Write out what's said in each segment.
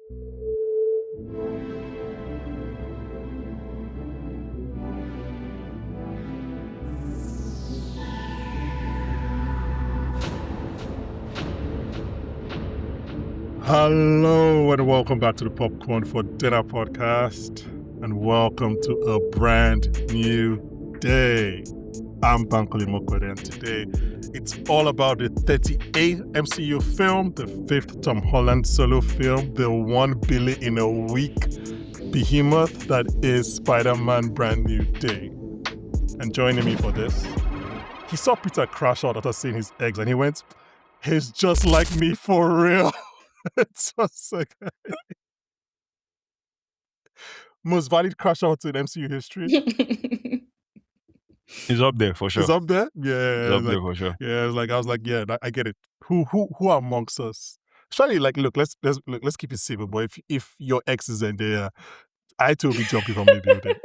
Hello and welcome back to the Popcorn for Dinner podcast, and welcome to a brand new day. I'm Bankole, and today it's all about the 38th MCU film, the 5th Tom Holland solo film, the $1 billion in a week behemoth that is Spider-Man Brand New Day. And joining me for this, he saw Peter crash out after seeing his eggs and he went, "He's just like me for real." It's just like most valid crash out in MCU history. He's up there for sure. It's up there? Yeah. He's up there for sure. Yeah, I was like, yeah, I get it. Who amongst us? Surely, like, look, let's keep it simple, boy. If your ex is in there, I too will be jumping from the building.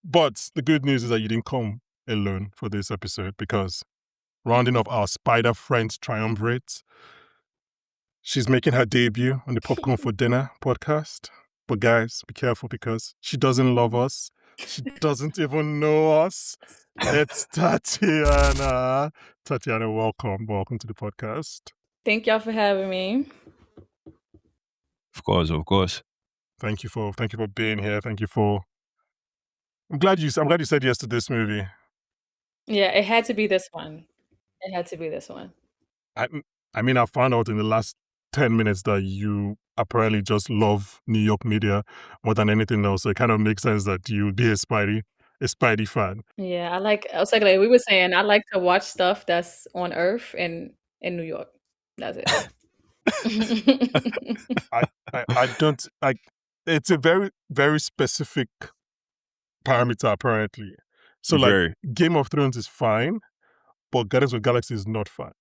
But the good news is that you didn't come alone for this episode, because rounding off our Spider Friends triumvirate, she's making her debut on the Popcorn for Dinner podcast. But guys, be careful, because she doesn't love us. She doesn't even know us. It's Tateyana. Tateyana, welcome. Welcome to the podcast. Thank y'all for having me. Of course. Thank you for being here. I'm glad you said yes to this movie. Yeah, it had to be this one. I mean, I found out in the last 10 minutes that you apparently just love New York media more than anything else. So it kind of makes sense that you'd be a Spidey fan. Yeah, like we were saying, I like to watch stuff that's on Earth and in New York. That's it. I don't like. It's a very, very specific parameter, apparently. So like, Game of Thrones is fine, but Guardians of the Galaxy is not fine.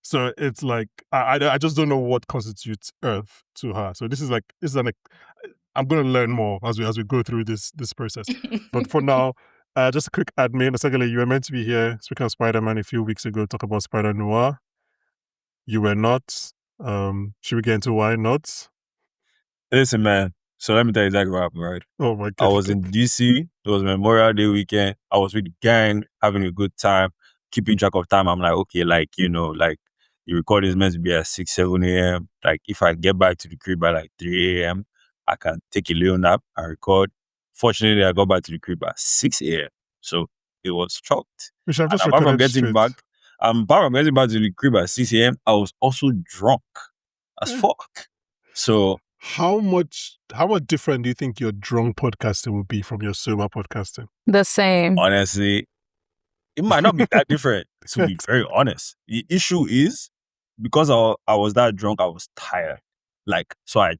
So it's like, I just don't know what constitutes Earth to her. So this is I'm going to learn more as we go through this process. But for now, just a quick admin. Oseghale, you were meant to be here speaking of Spider-Man a few weeks ago, talk about Spider-Noir. You were not. Should we get into why not? Listen, man. So let me tell you exactly what happened, right? Oh my God. I was in DC. It was Memorial Day weekend. I was with the gang, having a good time, keeping track of time. I'm like, okay, like, the recording is meant to be at 6, 7 a.m. Like, if I get back to the crib by like 3 a.m., I can take a little nap and record. Fortunately, I got back to the crib at 6 a.m. So it was choked. We should have just apart from recorded getting straight. back to the crib at 6 a.m., I was also drunk as fuck. So how much different do you think your drunk podcasting will be from your sober podcasting? The same. Honestly, it might not be that different, to be very honest. The issue is, because I was that drunk, I was tired. Like, so I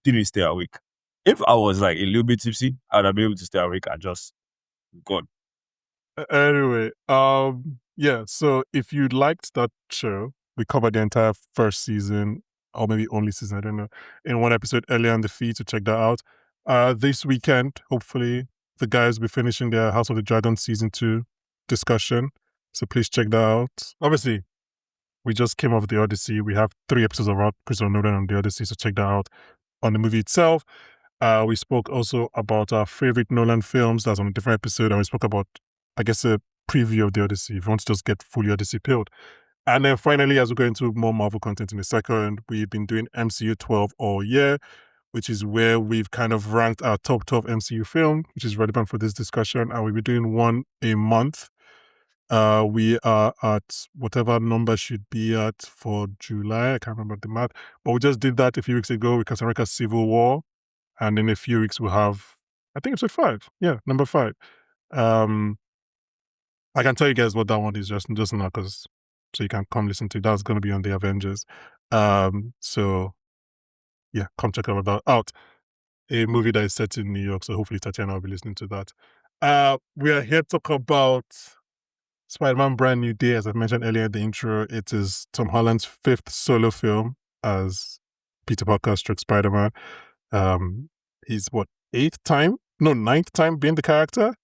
didn't stay awake. If I was like a little bit tipsy, I'd have been able to stay awake and just gone. Anyway, yeah, so if you liked that show, we covered the entire first season, or maybe only season, I don't know, in one episode earlier in the feed, to check that out. This weekend, hopefully, the guys will be finishing their House of the Dragon season 2 discussion, so please check that out. Obviously, we just came off the Odyssey. We have 3 episodes about Christopher Nolan on the Odyssey, so check that out. On the movie itself, we spoke also about our favorite Nolan films. That's on a different episode, and we spoke about, I guess, a preview of the Odyssey, if you want to just get fully Odyssey pilled. And then finally, as we go into more Marvel content in a second, we've been doing MCU 12 all year, which is where we've kind of ranked our top 12 MCU film, which is relevant for this discussion, and we'll be doing one a month. We are at whatever number should be at for July. I can't remember the math, but we just did that a few weeks ago with Captain America Civil War, and in a few weeks we'll have, I think, episode 5. Yeah, number 5. I can tell you guys what that one is just now, because so you can come listen to it. That's going to be on the Avengers. So yeah, come check that out. A movie that is set in New York, so hopefully Tateyana will be listening to that. We are here to talk about Spider-Man Brand New Day. As I mentioned earlier in the intro, it is Tom Holland's 5th solo film as Peter Parker / Spider-Man. He's 9th time being the character?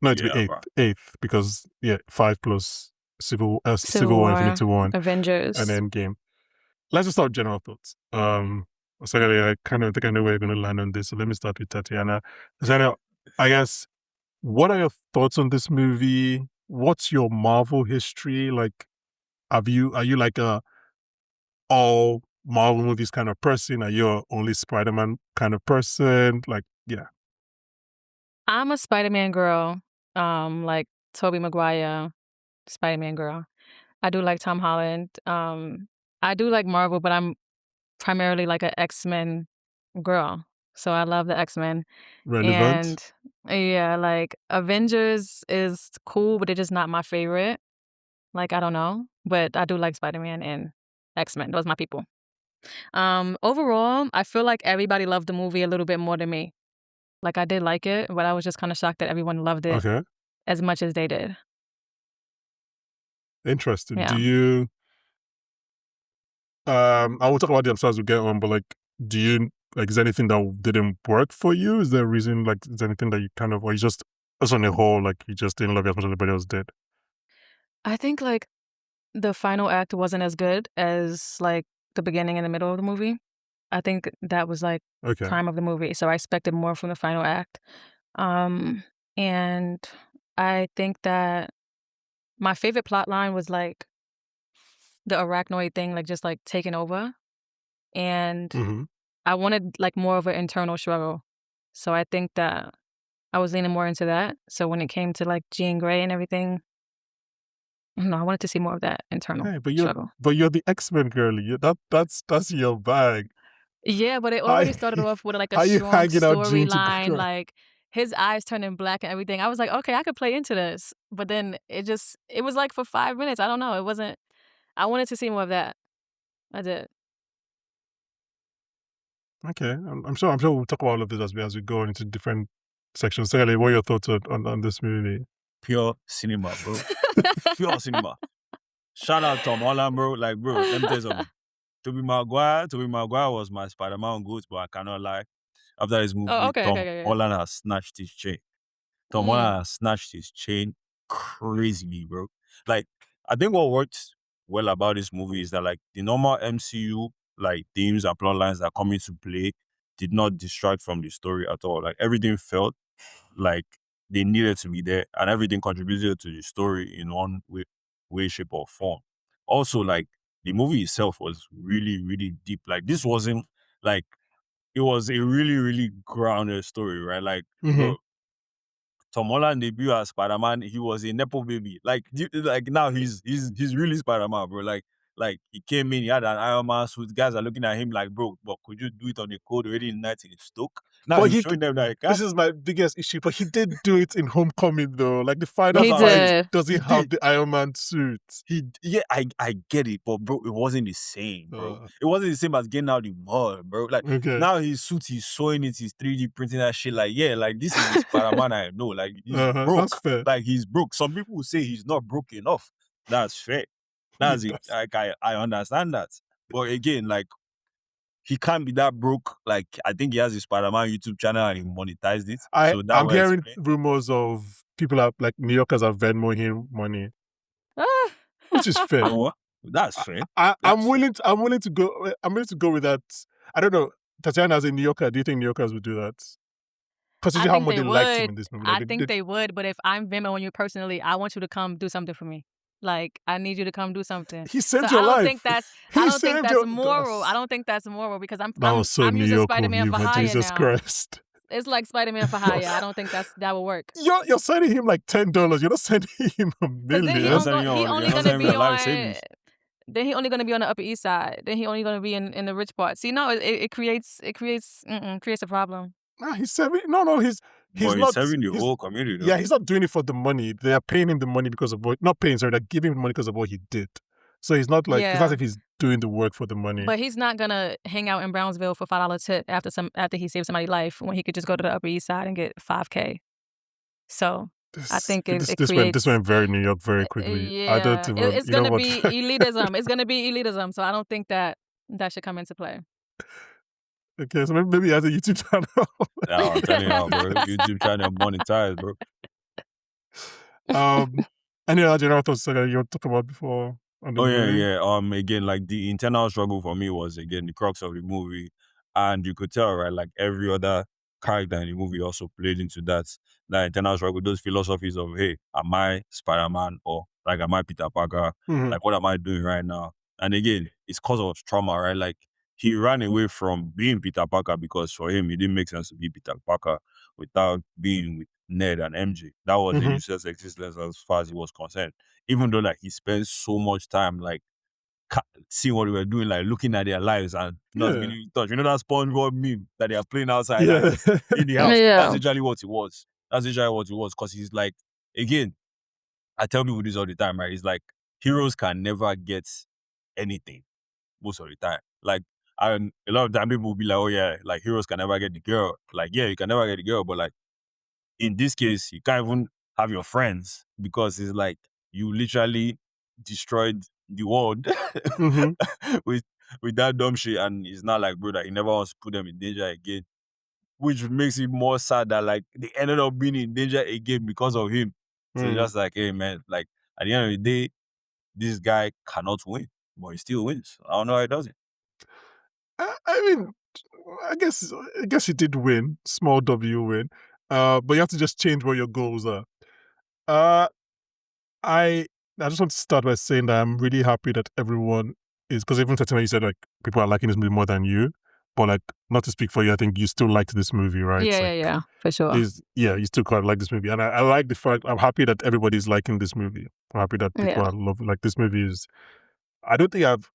No, it'd be 8th, because 5 plus Civil War, Infinity War, Avengers, and Endgame. let's just start with general thoughts. So I kind of think I know where you're going to land on this. So let me start with Tatiana. Tatiana, I guess, what are your thoughts on this movie? What's your Marvel history? Like, are you like a all Marvel movies kind of person? Are you a only Spider-Man kind of person? Like, yeah. I'm a Spider-Man girl. Like Tobey Maguire, Spider-Man girl. I do like Tom Holland. I do like Marvel, but I'm primarily like a X-Men girl. So I love the X-Men. Relevant? And yeah, like Avengers is cool, but it's just not my favorite. Like, I don't know. But I do like Spider-Man and X-Men. Those are my people. Overall, I feel like everybody loved the movie a little bit more than me. Like, I did like it, but I was just kind of shocked that everyone loved it Okay. as much as they did. Interesting. Do Yeah. you I will talk about them as we get on, but like, do you like is there anything that didn't work for you? Is there a reason, like, is there anything that you kind of, or you just as on a whole, like you just didn't love it as much as everybody else did? I think like the final act wasn't as good as like the beginning and the middle of the movie. I think that was like Okay. prime of the movie, so I expected more from the final act. And I think that my favorite plot line was like the arachnoid thing, like just like taking over. And Mm-hmm. I wanted like more of an internal struggle. So I think that I was leaning more into that. So when it came to like Jean Grey and everything, I don't know, I wanted to see more of that internal Hey, struggle. but you're the X-Men girly. That's your bag. Yeah, but it How already started off with like a how you strong hanging out Jean to storyline, cry? like his eyes turning black and everything. I was like, okay, I could play into this. But then it was like for 5 minutes. I don't know. It wasn't, I wanted to see more of that. I did. Okay, I'm sure we'll talk about all of this as we go into different sections. Secondly, what are your thoughts on this movie? Pure cinema, bro. Pure cinema. Shout out Tom Holland, bro. Like, bro, let me tell you something. Tobey Maguire was my Spider-Man goat, but I cannot lie. After this Oh, movie, okay, okay, Tom okay, okay. Holland has snatched his chain. Tom Holland has snatched his chain crazily, bro. Like, I think what worked well about this movie is that like the normal MCU like themes and plot lines that come into play did not distract from the story at all. Like everything felt like they needed to be there, and everything contributed to the story in one way, shape, or form. Also, like the movie itself was really, really deep. Like this wasn't like it was a really, really grounded story, right? Like, Mm-hmm. bro, Tom Holland debut as Spider-Man, he was a nepo baby. Like now he's really Spider-Man, bro. Like he came in, he had an Iron Man suit. Guys are looking at him like, bro, but could you do it on the code already in 19 Stoke? Now But he's showing them that he can. this is my biggest issue. But he did do it in Homecoming though. Like the final That's He what I'm saying. fight did. doesn't He have did. the Iron Man suit. I get it, but bro, it wasn't the same, bro. Uh. It wasn't the same as getting out the mud, bro. Like Okay. now his suit, he's sewing it, he's 3D printing that shit. Like, yeah, like this is the Spider-Man I know. Like he's broke. That's fair. Like he's broke. Some people will say he's not broke enough. That's fair. That's it. Like I understand that. But again, like he can't be that broke. Like I think he has a Spider-Man YouTube channel and he monetized it. So that I'm will hearing explain. rumors of people are like New Yorkers are Venmoing him money, which is fair. Oh, that's fair. I'm willing to go. I'm willing to go with that. I don't know. Tatiana, as a New Yorker, do you think New Yorkers would do that? Considering how think much they they liked him would. in this movie. I Like, think they would, but if I'm Venmoing you personally, I want you to come do something for me. Like, I need you to come do something. he saved So your I don't life. think that's He saved your. moral. I don't think that's moral because That was so I'm New using York of Spider-Man you, for man. hire Jesus now. Christ. It's like Spider-Man for hire. I don't think that will work. You're sending him like $10. You're not sending him a Because then million. he You're only not gonna sending be your life on. savings. Then he only gonna be on the Upper East Side. Then he only gonna be in the rich part. See, no, it creates a problem. Nah, he's saving. No, he's But not. he's serving the whole community, though. Yeah, he's not doing it for the money. They are paying him the money because of what. Not paying, sorry, they're giving him money because of what he did. So he's not like it's not as if he's doing the work for the money. But he's not gonna hang out in Brownsville for $5 tip after he saved somebody's life when he could just go to the Upper East Side and get $5K. So I think it creates. This went very New York very quickly. I don't even. It's gonna be elitism. It's gonna be elitism. So I don't think that should come into play. Okay, so maybe he has a YouTube channel. Yeah, I'm telling you now, bro. YouTube channel monetized, bro. Any other general thoughts that you want to talk about before on the Oh yeah, movie. yeah. Again, like the internal struggle for me was again the crux of the movie, and you could tell, right? Like every other character in the movie also played into that internal struggle, those philosophies of, hey, am I Spider-Man or like am I Peter Parker? Mhm. Like what am I doing right now? And again, it's cause of trauma, right? Like he ran away from being Peter Parker because for him it didn't make sense to be Peter Parker without being with Ned and MJ. That was a Mhm. useless existence as far as he was concerned. Even though like he spent so much time like seeing what we were doing, like looking at their lives and not Yeah. really in touch. You know that SpongeBob meme that they are playing outside and Yeah. he's in the house? Yeah. That's literally what it was. That's literally what it was. Because he's like, again, I tell people this all the time, right? It's like heroes can never get anything most of the time. Like, and a lot of time people will be like, oh yeah, like heroes can never get the girl. Like, yeah, you can never get the girl, but like in this case, you can't even have your friends because it's like you literally destroyed the world Mhm. with with that dumb shit, and it's not like, bro, that he never wants to put them in danger again, which makes it more sad that like they ended up being in danger again because of him. So it's Mm. just like, hey man, like at the end of the day, this guy cannot win, but he still wins. I don't know how he does it. I mean, I guess you did win, small W win. But you have to just change what your goals are. Uh, I I just want to start by saying that I'm really happy that everyone is, because even Tateyana, you said like people are liking this movie more than you, but like not to speak for you, I think you still liked this movie, right? Yeah, Like yeah, yeah, for sure. you still quite like this movie, and I like the fact. I'm happy that everybody's liking this movie. I'm happy that people Yeah. are loving. Like this movie is. I don't think I've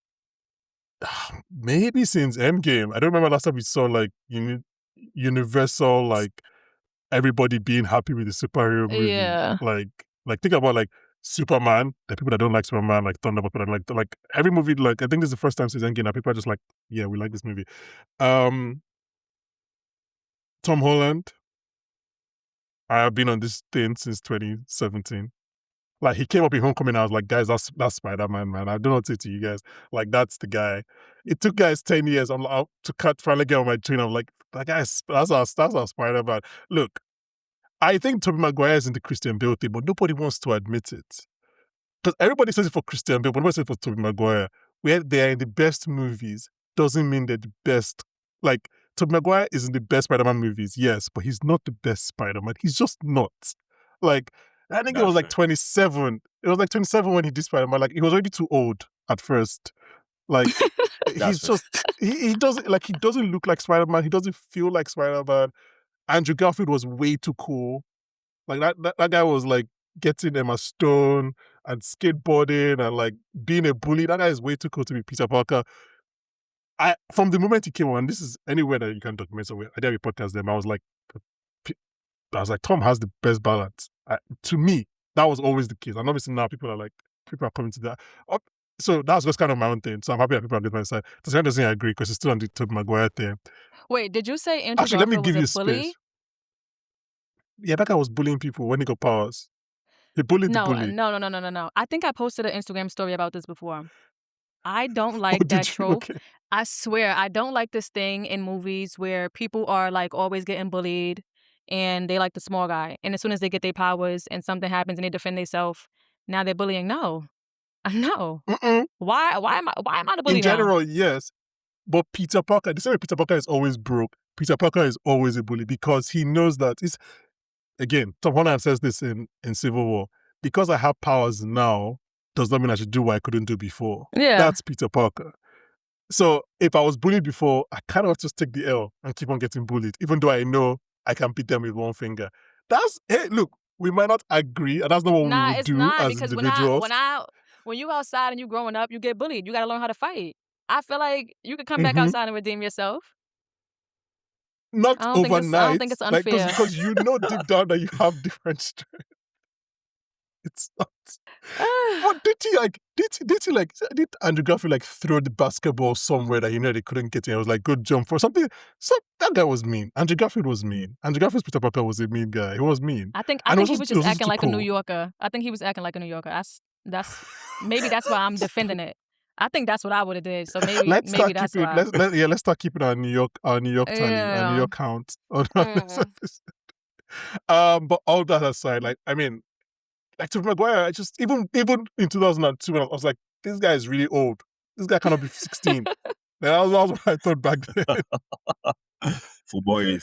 maybe since Endgame. I don't remember last time we saw like universal like everybody being happy with the superhero movie. Yeah. Like think about like Superman. The people that don't like Superman, like Thunderbolt, but like every movie. Like I think this is the first time since Endgame that people are just like, yeah, we like this movie. Um, Tom Holland. I have been on this thing since 2017. Like he came up in Homecoming, I was like, guys, that's Spider-Man, man. I don't know what to say to you guys. Like that's the guy. It took guys 10 years. I'm like, to cut finally get on my train. I'm like, that guy's that's our Spider-Man. Look, I think Tobey Maguire is in the Christian Bale thing, but nobody wants to admit it. Because everybody says it for Christian Bale, but nobody says it for Tobey Maguire. Where they are in the best movies doesn't mean they're the best. Like, Tobey Maguire is in the best Spider-Man movies, yes, but he's not the best Spider-Man. He's just not. Like, I think it That's was like fair. 27. It was like 27 when he did Spider-Man. Like, he was already too old at first. Like, That's he's fair. just, he doesn't look like Spider-Man. He doesn't feel like Spider-Man. Andrew Garfield was way too cool. Like that guy was like getting Emma Stone and skateboarding and like being a bully. That guy is way too cool to be Peter Parker. From the moment he came on, and this is anywhere that you can document somewhere. I did a podcast them. I was like, Tom has the best balance. To me, that was always the case. And obviously now people are coming to that. So that's just kind of my own thing. So I'm happy that people are getting my side. The doesn't agree because it's still on the Tobey Maguire thing. Wait, did you say Andrew Actually, let me Garfield was give a you bully? space. Yeah, that guy was bullying people when he got powers. He bullied the No, bully. no. I think I posted an Instagram story about this before. I don't Oh, like that did you? trope. Okay. I swear, I don't like this thing in movies where people are like always getting bullied and they like the small guy. And as soon as they get their powers and something happens and they defend themselves, now they're bullying. No. No. Mm-mm. Why am I the bully In now? general, yes. But Peter Parker, the same way Peter Parker is always broke, Peter Parker is always a bully because he knows that it's, again, Tom Holland says this in Civil War, because I have powers now does not mean I should do what I couldn't do before. Yeah. That's Peter Parker. So if I was bullied before, I kind of just take the L and keep on getting bullied, even though I know I can beat them with one finger. Hey, look, we might not agree, and that's not what we Nah, would it's do not as because individuals. when you outside and you growing up, you get bullied. You got to learn how to fight. I feel like you could come back Mhm. outside and redeem yourself. Not I don't overnight, think it's like unfair. because you know deep down that you have different strength. It's not. But did Andrew Garfield like throw the basketball somewhere that they couldn't get in? It was like good jump for something. So that guy was mean. Andrew Garfield was mean. Andrew Garfield's Peter Parker was a mean guy. He was mean. I think And it he was it just acting too like a New cool. Yorker. I think he was acting like a New Yorker. That's maybe that's why I'm defending it. I think that's what I would have did. So maybe Let's start that's keeping why. let's start keeping our New York tally, our New Yeah. York count. But all that aside, like I mean, like Tobey Maguire, I just even in 2002, when I was like, this guy is really old. This guy cannot be 16. That was what I thought back then. For boy.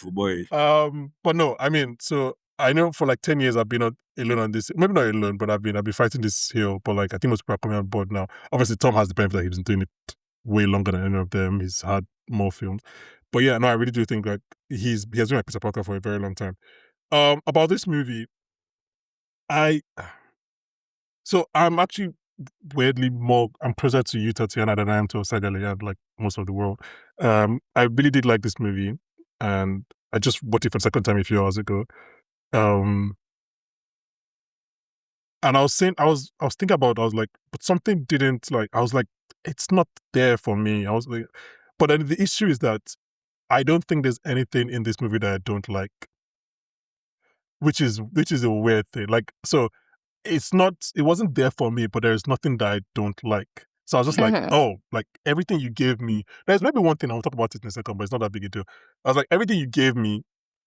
But no, I mean, so I know for like 10 years I've been alone on this. Maybe not alone, but I've been fighting this hill. But like I think most people are coming on board now. Obviously, Tom has the benefit that he's been doing it way longer than any of them. He's had more films. But yeah, no, I really do think like he has been like Peter Parker for a very long time. About this movie, so I'm actually weirdly I'm closer to you, Tatiana, than I am to Oseghale, like most of the world. I really did like this movie, and I just watched it for the second time a few hours ago. Um, and I was thinking about, I was like, but something didn't like. I was like, it's not there for me. I was like, but then the issue is that I don't think there's anything in this movie that I don't like, which is a weird thing. Like, so it wasn't there for me, but there's nothing that I don't like. So I was just like, oh, like everything you gave me, there's maybe one thing I'll talk about it in a second, but it's not that big a deal. I was like, everything you gave me,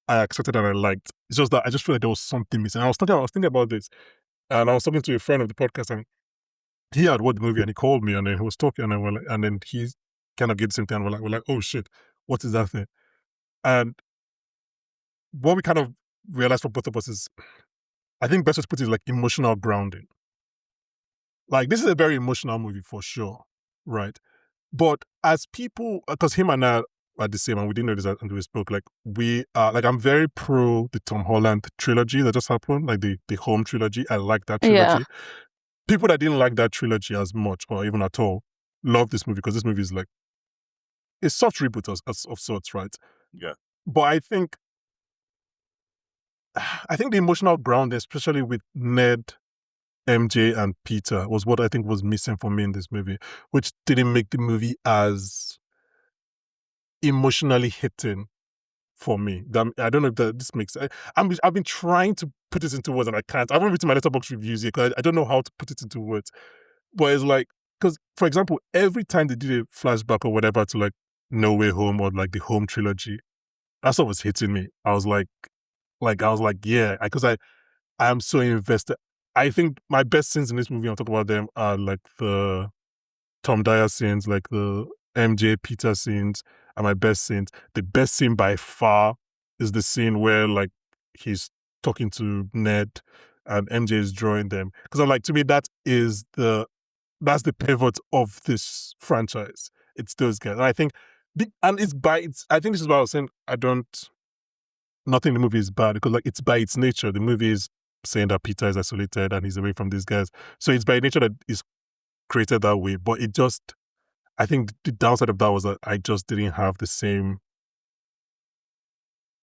I accepted and I liked. It's just that I just feel like there was something missing. I was thinking about this, and I was talking to a friend of the podcast, and he had watched the movie, and he called me, and then he was talking, and and then he kind of gave the same thing, and we're like, oh shit, what is that thing? And what we kind of realized for both of us is, I think best way to put it is like emotional grounding. Like, this is a very emotional movie for sure, right? But as people, because him and I are the same, and we didn't know this until we spoke, like, we are, like, I'm very pro the Tom Holland trilogy that just happened, like the Home trilogy. I like that trilogy. People that didn't like that trilogy as much, or even at all, love this movie, because this movie is like a soft reboot of sorts, right? Yeah. But I think the emotional ground, especially with Ned, MJ, and Peter, was what I think was missing for me in this movie, which didn't make the movie as emotionally hitting for me. I don't know if this makes sense. I've been trying to put it into words and I can't. I haven't written my letterbox reviews yet because I don't know how to put it into words. But it's like, because for example, every time they did a flashback or whatever to like No Way Home or like the Home trilogy, that's what was hitting me. I was like, yeah, because I am so invested. I think my best scenes in this movie, I'll talk about them, are like the Tom Dyer scenes, like the MJ Peter scenes are my best scenes. The best scene by far is the scene where like he's talking to Ned and MJ is drawing them. Because I'm like, to me, that's the pivot of this franchise. It's those guys. And I think, I think this is what I was saying. Nothing in the movie is bad, because like it's by its nature. The movie is saying that Peter is isolated and he's away from these guys. So it's by nature that it's created that way. But I think the downside of that was that I just didn't have the same,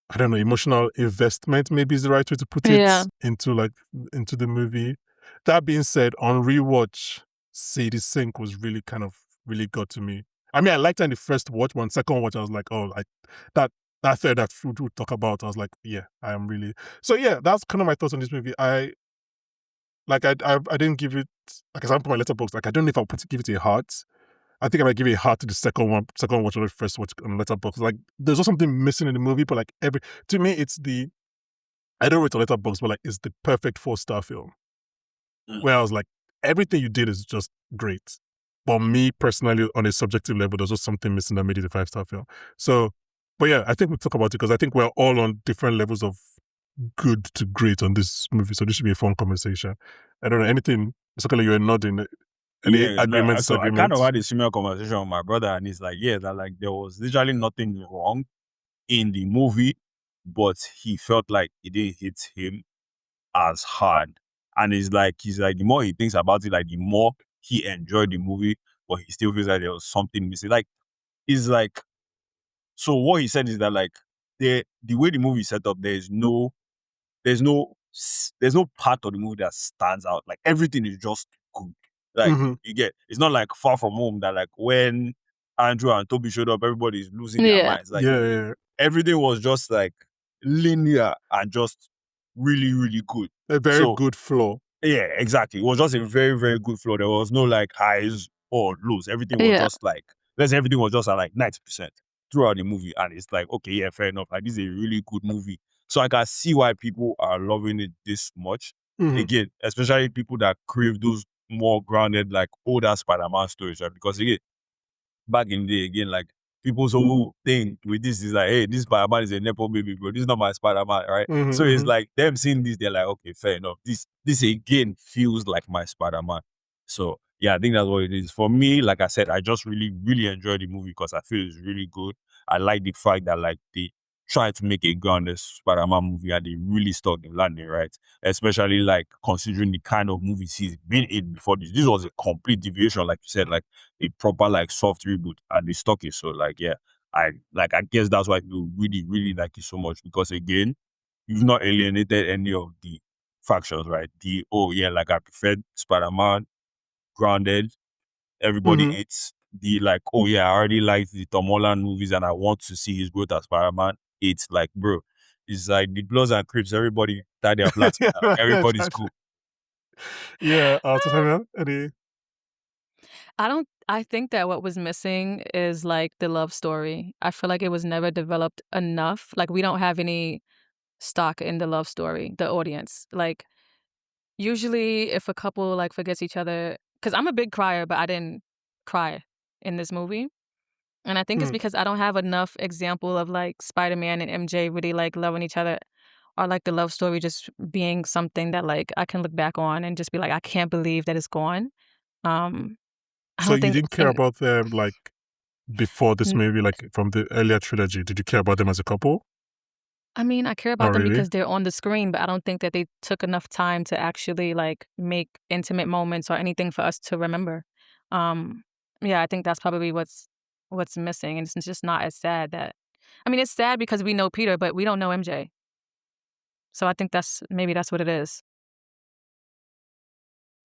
I don't know, emotional investment, maybe is the right way to put it, into the movie. That being said, on rewatch, Sadie Sink was really got to me. I mean, I liked her in the first watch, but on second watch, I was like, oh, that third that food would talk about, I was like, yeah, I am really. So yeah, that's kind of my thoughts on this movie. I didn't give it, like, as I put my letterbox, like, I don't know if I'll give it a heart. I think I might give it a heart to the second watch or the first watch on Letterboxd. Like, there's just something missing in the movie, but like to me, I don't rate a Letterboxd, but like, it's the perfect 4-star film. Where I was like, everything you did is just great. But me personally, on a subjective level, there's just something missing that made it a 5-star film. So, but yeah, I think we'll talk about it because I think we're all on different levels of good to great on this movie. So this should be a fun conversation. I don't know, anything, Oseghale, you're nodding. Any agreements, so I disagreements? kind of had a similar conversation with my brother, and he's like, yeah, that like there was literally nothing wrong in the movie, but he felt like it didn't hit him as hard. And he's like, the more he thinks about it, like the more he enjoyed the movie, but he still feels like there was something missing. Like, it's like, so what he said is that like the way the movie is set up, there's no part of the movie that stands out. Like, everything is just good. Like, you get, it's not like Far From Home that like when Andrew and Toby showed up, everybody's losing their minds. Like, everything was just like linear and just really, really good. A very good flow. Yeah, exactly. It was just a very, very good flow. There was no like highs or lows. Everything was just like, everything was just at like 90% throughout the movie. And it's like, okay, yeah, fair enough. Like, this is a really good movie. So I can see why people are loving it this much. Again, especially people that crave those more grounded, like older Spider-Man stories, right? Because again, back in the day, again, like people's whole thing with this is like, hey, this Spider-Man is a Nepo baby, bro. This is not my Spider-Man, right? So it's like them seeing this, they're like, okay, fair enough. This again feels like my Spider-Man. So yeah, I think that's what it is. For me, like I said, I just really, really enjoyed the movie because I feel it's really good. I like the fact that like they tried to make a grounded Spider-Man movie and they really stuck the landing, right? Especially like considering the kind of movies he's been in before this. This was a complete deviation, like you said, like a proper like soft reboot, and they stuck it. So like yeah, I guess that's why people really, really like it so much because again, you've not alienated any of the factions, right? Like I preferred Spider-Man, grounded, everybody hates the like, oh yeah, I already liked the Tom Holland movies and I want to see his growth as Spider-Man. It's like, bro, it's like the Bloods and Crips, everybody tied their flat. Everybody's cool. Yeah, Tateyana, any? I think that what was missing is like the love story. I feel like it was never developed enough. Like we don't have any stock in the love story, the audience. Like usually if a couple like forgets each other, because I'm a big crier, but I didn't cry in this movie. And I think it's because I don't have enough example of like Spider-Man and MJ really like loving each other, or like the love story just being something that like I can look back on and just be like, I can't believe that it's gone. I So don't you think didn't care about them like before this movie, like from the earlier trilogy? Did you care about them as a couple? I mean, I care about them because they're on the screen, but I don't think that they took enough time to actually like make intimate moments or anything for us to remember. Yeah, I think that's probably what's missing, and it's just not as sad that. I mean, it's sad because we know Peter, but we don't know MJ. So I think maybe that's what it is.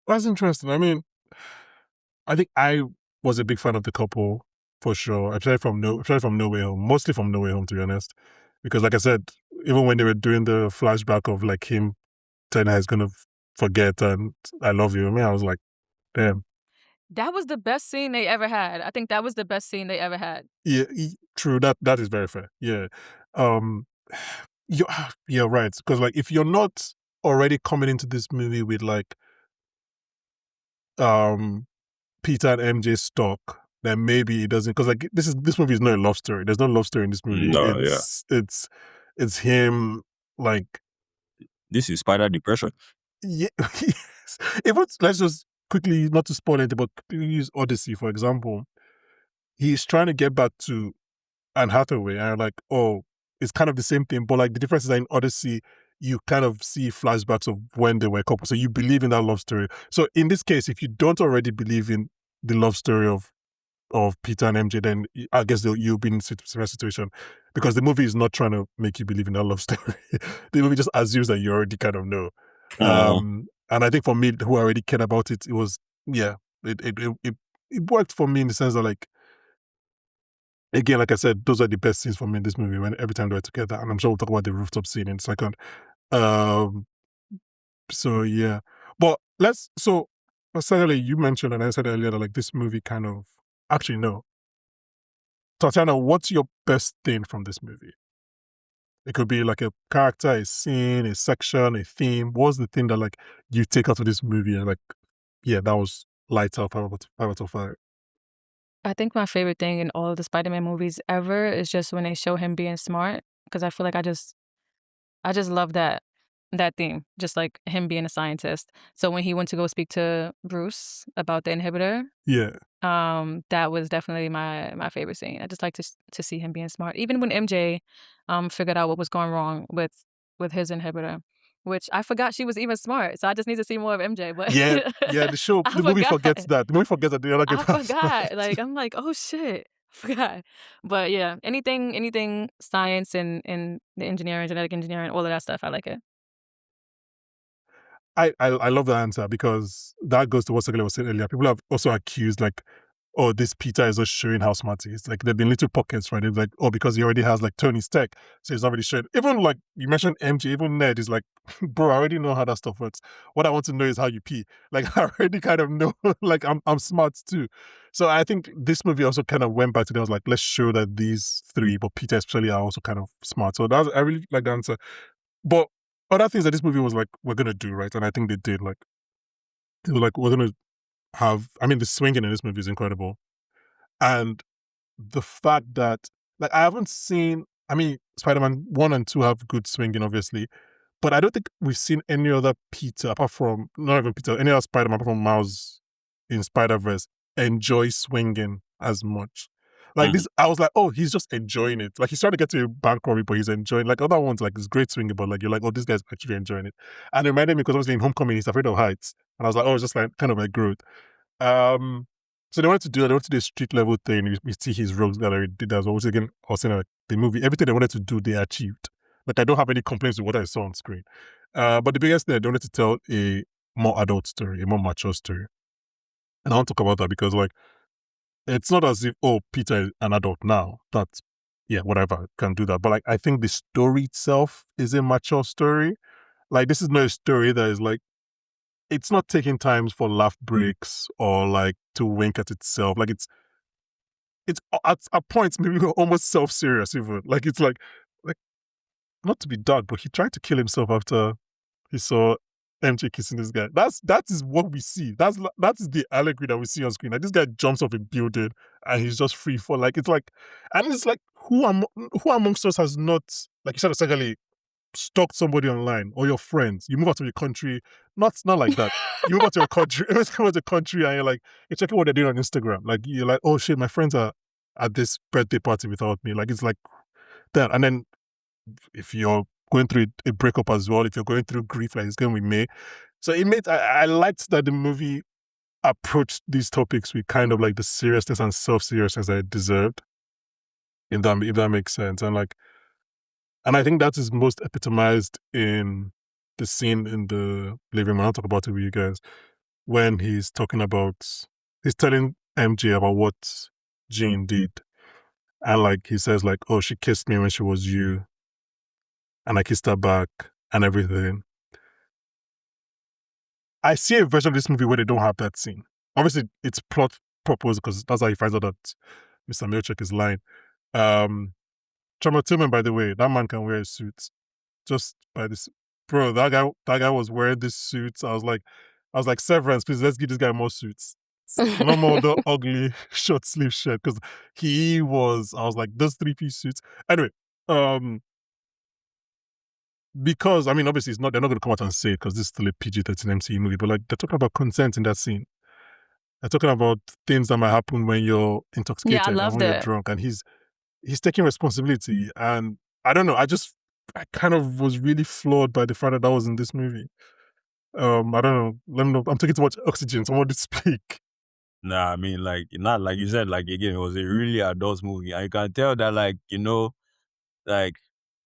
That's interesting. I mean, I think I was a big fan of the couple for sure. I tried from No Way Home, mostly from No Way Home, to be honest, because like I said, even when they were doing the flashback of like him telling her he's gonna forget and I love you, I mean, I was like, damn. That was the best scene they ever had. I think that was the best scene they ever had. Yeah, true. That is very fair. Yeah, yeah, right. Because like if you're not already coming into this movie with like Peter and MJ stock, then maybe it doesn't. Because like this movie is not a love story. There's no love story in this movie. No, yeah. It's him like this is Spider Depression. Yeah, yes. Let's just quickly, not to spoil it, but quickly use Odyssey for example. He's trying to get back to Anne Hathaway, and like, oh, it's kind of the same thing, but like the difference is that in Odyssey, you kind of see flashbacks of when they were a couple, so you believe in that love story. So in this case, if you don't already believe in the love story of Peter and MJ, then I guess you'll be in a similar situation because the movie is not trying to make you believe in that love story. The movie just assumes that you already kind of know. And I think for me, who already cared about it, it was, yeah, it worked for me in the sense that like, again, like I said, those are the best scenes for me in this movie every time they were together. And I'm sure we'll talk about the rooftop scene in a second. So yeah. But Sadie, you mentioned, and I said earlier that like this movie kind of, actually no. Tateyana, what's your best thing from this movie? It could be like a character, a scene, a section, a theme. What's the thing that like you take out of this movie and like, yeah, that was lights out, 5 out of 5. I think my favorite thing in all of the Spider-Man movies ever is just when they show him being smart, because I feel like I just love that theme, just like him being a scientist. So when he went to go speak to Bruce about the inhibitor, yeah, that was definitely my favorite scene. I just like to see him being smart, even when MJ figured out what was going wrong with his inhibitor, which I forgot she was even smart. So I just need to see more of MJ. But yeah. The movie forgets that. The movie forgets that the other guy. I forgot. Like I'm like, oh shit. Forgot. But yeah, anything science and the engineering, genetic engineering, all of that stuff, I like it. I love that answer because that goes to what Oseghale was saying earlier. People have also accused like, oh, this Peter is just showing how smart he is. Like there've been little pockets, right? It's like, oh, because he already has like Tony's tech, so he's not really showing. Even like you mentioned MJ, even Ned is like, bro, I already know how that stuff works. What I want to know is how you pee. Like I already kind of know. Like I'm smart too. So I think this movie also kind of went back to that. I was like, let's show that these three, but Peter especially, are also kind of smart. So I really like the answer. But other things that this movie was like, we're gonna do, right? And I think they did. Like they were like, we're gonna the swinging in this movie is incredible. And the fact that, like, I haven't seen, Spider-Man 1 and 2 have good swinging, obviously, but I don't think we've seen any other Peter, apart from, not even Peter, any other Spider-Man apart from Miles in Spider-Verse, enjoy swinging as much. Like Mhm. this, I was like, oh, he's just enjoying it. Like he's trying to get to a bank robbery, but he's enjoying. Like other ones, like it's great swinging, but like you're like, oh, this guy's actually enjoying it. And it reminded me because obviously in Homecoming he's afraid of heights, and I was like, oh, it's just like kind of like Groot. So they wanted to do that. They wanted to do a street level thing. We see his rogues gallery did that as well, which again, I was saying like the movie, everything they wanted to do, they achieved. Like I don't have any complaints with what I saw on screen. But the biggest thing, they wanted to tell a more adult story, a more mature story. And I want to talk about that because like it's not as if, oh, Peter is an adult now. That's, yeah, whatever, can do that. But like I think the story itself is a mature story. Like this is not a story that is like, it's not taking times for laugh breaks or like to wink at itself. Like it's at points maybe almost self-serious even. Like it's like not to be dark, but he tried to kill himself after he saw MJ kissing this guy. That is what we see. That is the allegory that we see on screen. Like this guy jumps off a building and he's just free for like it's like, and it's like who amongst us has not, like you said, essentially stalked somebody online or your friends. You move out of your country, not like that. You move out to your country, you move out to the country, and you're checking what they're doing on Instagram. Like you're like, oh shit, my friends are at this birthday party without me. Like it's like that. And then if you're going through a breakup as well, if you're going through grief, like it's going with me. So it made I liked that the movie approached these topics with kind of like the seriousness and self-seriousness that it deserved. If that makes sense. And I think that is most epitomized in the scene in the living room. I'll talk about it with you guys. When he's telling MJ about what Jean did. And like he says, like, oh, she kissed me when she was you. And I kissed her back and everything. I see a version of this movie where they don't have that scene. Obviously, it's plot purpose because that's how he finds out that Mr. Milchek is lying. Trauma Tillman, by the way, that man can wear a suit. Just by this, bro, that guy was wearing this suit. I was like, Severance, please, let's give this guy more suits. No more the ugly short sleeve shirt because I was like, those 3-piece suits. Anyway, because obviously they're not going to come out and say it because this is still a PG-13 MCU movie, but like they're talking about consent in that scene. They're talking about things that might happen when you're Yeah, I intoxicated and loved when you're it. drunk, and he's taking responsibility. And I don't know, I kind of was really floored by the fact that was in this movie. I don't know. Let me know. I'm taking too much oxygen. Someone did speak. Nah, I mean, like, not like you said, like, again, it was a really adult movie. And you can tell that, like, like,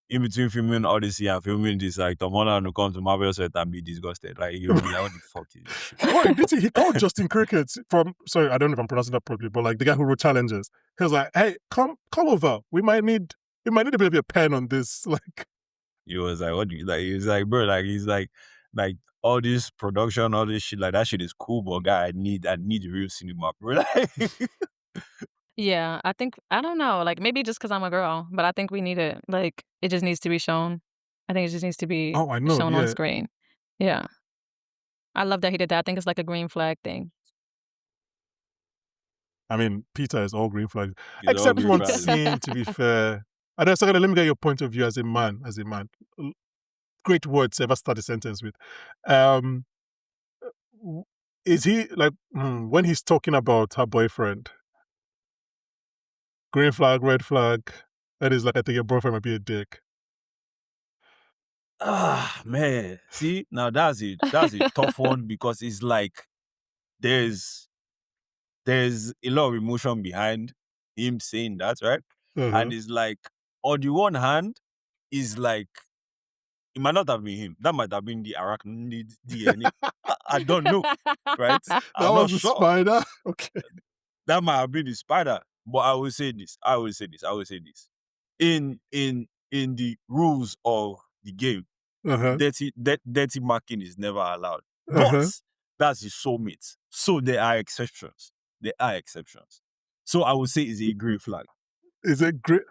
in between filming Odyssey and filming this, like, Tom Holland will come to Marvel set and be disgusted. Like, you'll be like, what the fuck is this shit? Wait, he called Justin Cricket from, sorry, I don't know if I'm pronouncing that properly, but like the guy who wrote Challenges. He was like, hey, come over. We might need a bit of your pen on this. Like, He was like, what do you, like, he's like, bro, like, he's like, all this production, all this shit, like, that shit is cool, but guy, I need real cinema, bro. Like, Yeah, I don't know, like maybe just because I'm a girl, but I think we need it. Like it just needs to be shown. I think it just needs to be oh, I know, shown on yeah. screen. Yeah. I love that he did that. I think it's like a green flag thing. Peter is all green flags. he's all Except green one flags. scene, to be fair. And then, second, let me get your point of view as a man. Great words to ever start a sentence with. Um, is he, like, when he's talking about her boyfriend, green flag, red flag, that is like, I think your boyfriend might be a dick. Ah, man. See, now that's a tough one because it's like, there's a lot of emotion behind him saying that, right? Uh-huh. And it's like, on the one hand, is like, it might not have been him. That might have been the arachnoid DNA. I don't know, right? That I'm was not the sure. spider? Okay. That might have been the spider. But I will say this. In the rules of the game, Uh-huh. dirty marking is never allowed. Uh-huh. But that's his soulmate. So there are exceptions. So I would say it's a green flag. Is it great?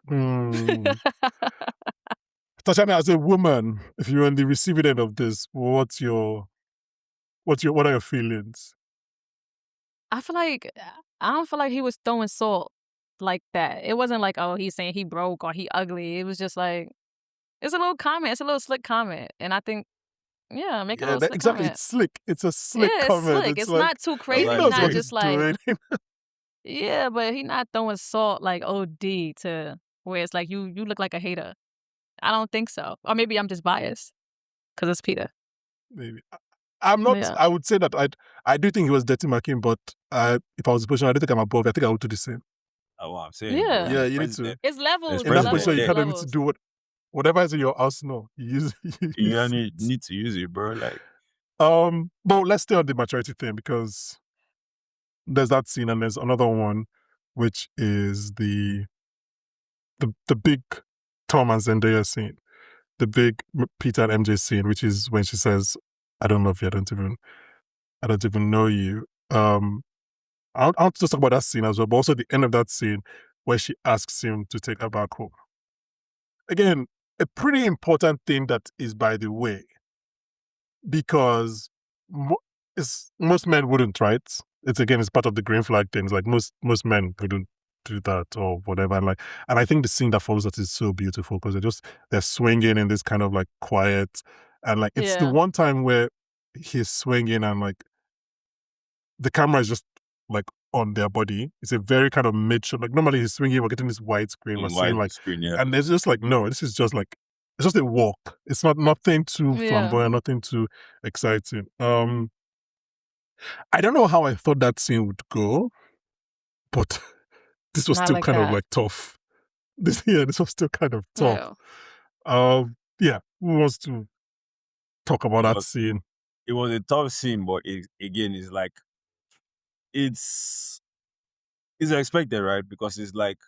Tatiana, as a woman, if you're on the receiving end of this, what are your feelings? I don't feel like he was throwing salt like that. It wasn't like, oh, he's saying he broke or he ugly. It was just like, it's a little comment. It's a little slick comment. And I think, yeah, make a Yeah, little slick exactly. comment. It's slick. It's a slick Yeah, it's comment. slick. It's It's like not too That's he crazy. why He it's knows what not great. he's just like, doing. yeah, but he not throwing salt like OD to where it's like you look like a hater. I don't think so. Or maybe I'm just biased because it's Peter. Maybe I'm not. Yeah. I would say that I do think he was dirty marking, but if I was in position, I don't think I'm above. I think I would do the same. That's what I'm saying, bro. Yeah. Yeah, There's you need to. president. It's levels. There's In It's that president position, levels. you It's there. kind of need to levels. do whatever is in your arsenal. You use You use only it. need to use it, bro. Like, But let's stay on the maturity thing because there's that scene and there's another one, which is the big Tom and Zendaya scene, the big Peter and MJ scene, which is when she says, "I don't love you. I don't even know you." I'll just talk about that scene as well, but also the end of that scene where she asks him to take her back home. Again, a pretty important thing that is by the way, because most men wouldn't, right? It's part of the green flag things. Like most men wouldn't do that or whatever. And I think the scene that follows that is so beautiful because they're swinging in this kind of like quiet, and like it's the Yeah. one time where he's swinging and like the camera is just like on their body. It's a very kind of mid shot. Like normally he's swinging, we're getting this wide screen, we're in seeing wide like, screen, yeah. and it's just like no, this is just like it's just a walk. It's nothing too Yeah. flamboyant, nothing too exciting. I don't know how I thought that scene would go, but this was Not still like kind of that. like tough. This was still kind of tough. Yeah. Yeah, who wants to talk about that scene? It was a tough scene, but again, it's like it's expected, right? Because it's like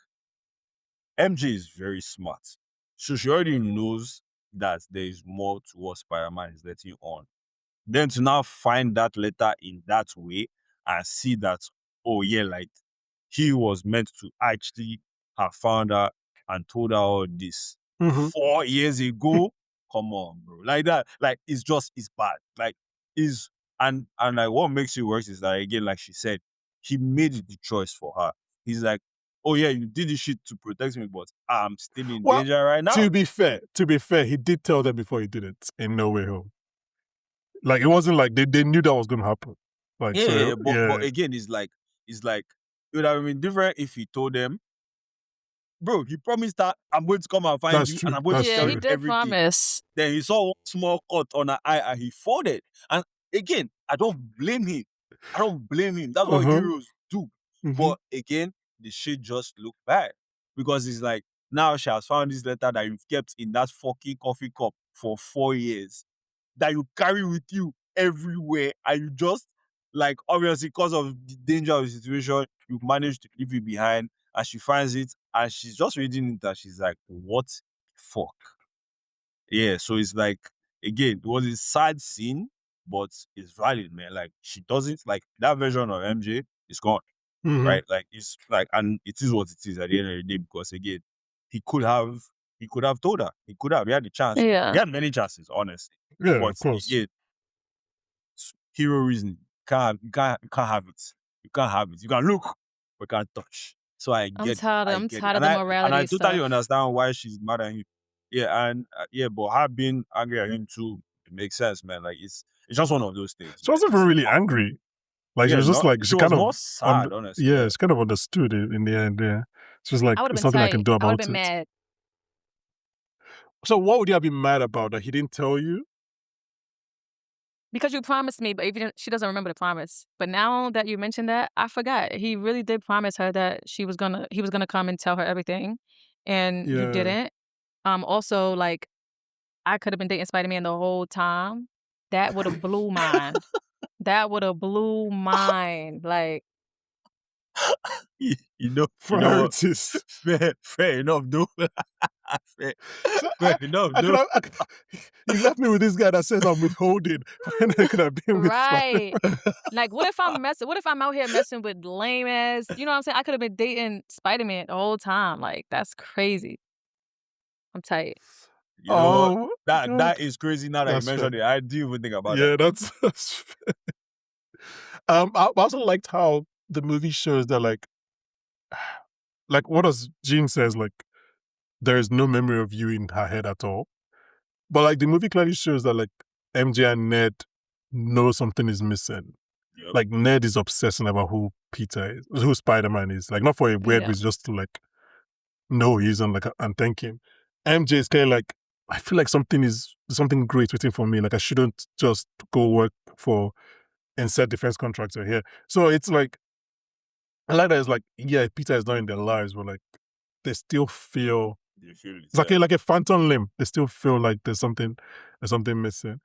MJ is very smart, so she already knows that there is more to what Spider-Man is letting on. Then to now find that letter in that way and see that, oh yeah, like he was meant to actually have found her and told her all this 4 years ago. Come on, bro. Like that, like it's bad. Like and like what makes it worse is that again, like she said, he made the choice for her. He's like, oh yeah, you did this shit to protect me, but I'm still in Well, danger right now. to be fair, he did tell them before he did it in No Way Home. Like it wasn't like they knew that was going to happen. Like but again, it's like it would have been different if he told them, bro, he promised that I'm going to come and find That's you true. and I'm going That's to Yeah, tell he you did everything. promise. Then he saw one small cut on her eye and he folded. And again, I don't blame him. That's what heroes do. But again, the shit just looked bad. Because it's like, now she has found this letter that you've kept in that fucking coffee cup for 4 years, that you carry with you everywhere, and you just, like, obviously, because of the danger of the situation, you managed to leave it behind, and she finds it, and she's just reading it, and she's like, what the fuck? Yeah, so it's like, again, it was a sad scene, but it's valid, man. Like, she doesn't, like, that version of MJ is gone, right? Like, it's like, and it is what it is at the end of the day, because again, he could have told her. He had the chance. Yeah. He had many chances, honestly. Yeah, But of course. again, hero reason, you can't have it. You can't have it. You can look, but can't touch. So I I'm get tired of the and I morality totally stuff. understand why she's mad at him. Yeah, and but her being angry at him too, it makes sense, man. Like it's just one of those things. She wasn't even really angry. Like she was just like she was more sad, honestly. Yeah, she kind of understood it in the end. Yeah, she was like, I would have "There's been nothing I can tight. do I would have about been it." mad. So what would you have been mad about that he didn't tell you? Because you promised me, but she doesn't remember the promise. But now that you mentioned that, I forgot. He really did promise her that he was gonna come and tell her everything, and you didn't. Also, like, I could have been dating Spider-Man the whole time. That would have blew mine. Like, Priorities. Fair enough, though. fair enough, though. You left me with this guy that says I'm withholding when I could have been with right. Like, what if I'm out here messing with lame ass, you know what I'm saying? I could have been dating Spider-Man the whole time. Like, that's crazy. I'm tight. You know what? That is crazy now that you mentioned it. I do even think about that. Yeah, that's fair. I also liked how the movie shows that like what does Jean says, like there is no memory of you in her head at all. But like the movie clearly shows that like MJ and Ned know something is missing. Yep. Like Ned is obsessing about who Peter is, who Spider-Man is. Like not for a weird Yeah. reason, just to like know he's on like and thank him. MJ is kind of like, I feel like something great waiting for me. Like I shouldn't just go work for insert defense contractor here. So it's like I like that it's like, yeah, Peter is not in their lives, but like they still feel You feel it, it's like a phantom limb. They still feel like there's something missing.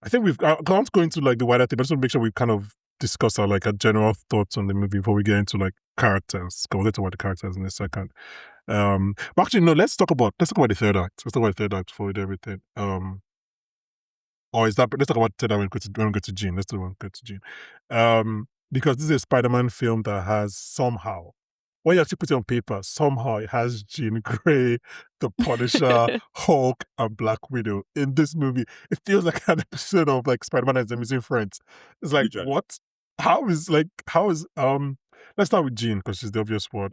I think we've gone to go into like the wider thing, but I just want to make sure we kind of discuss our like our general thoughts on the movie before we get into like characters. We'll get to what the characters in a second. But actually, no. Let's talk about the third act. Let's talk about the third act before we do everything. Or is that? Let's talk about the third act when we go to Jean. Let's do one. Go to Jean. Because this is a Spider-Man film that has somehow, when you actually put it on paper, somehow it has Jean Grey, the Punisher, Hulk, and Black Widow in this movie. It feels like an episode of like Spider-Man and the Missing Friends. It's like, Literally. what? How is let's start with Jean because she's the obvious one.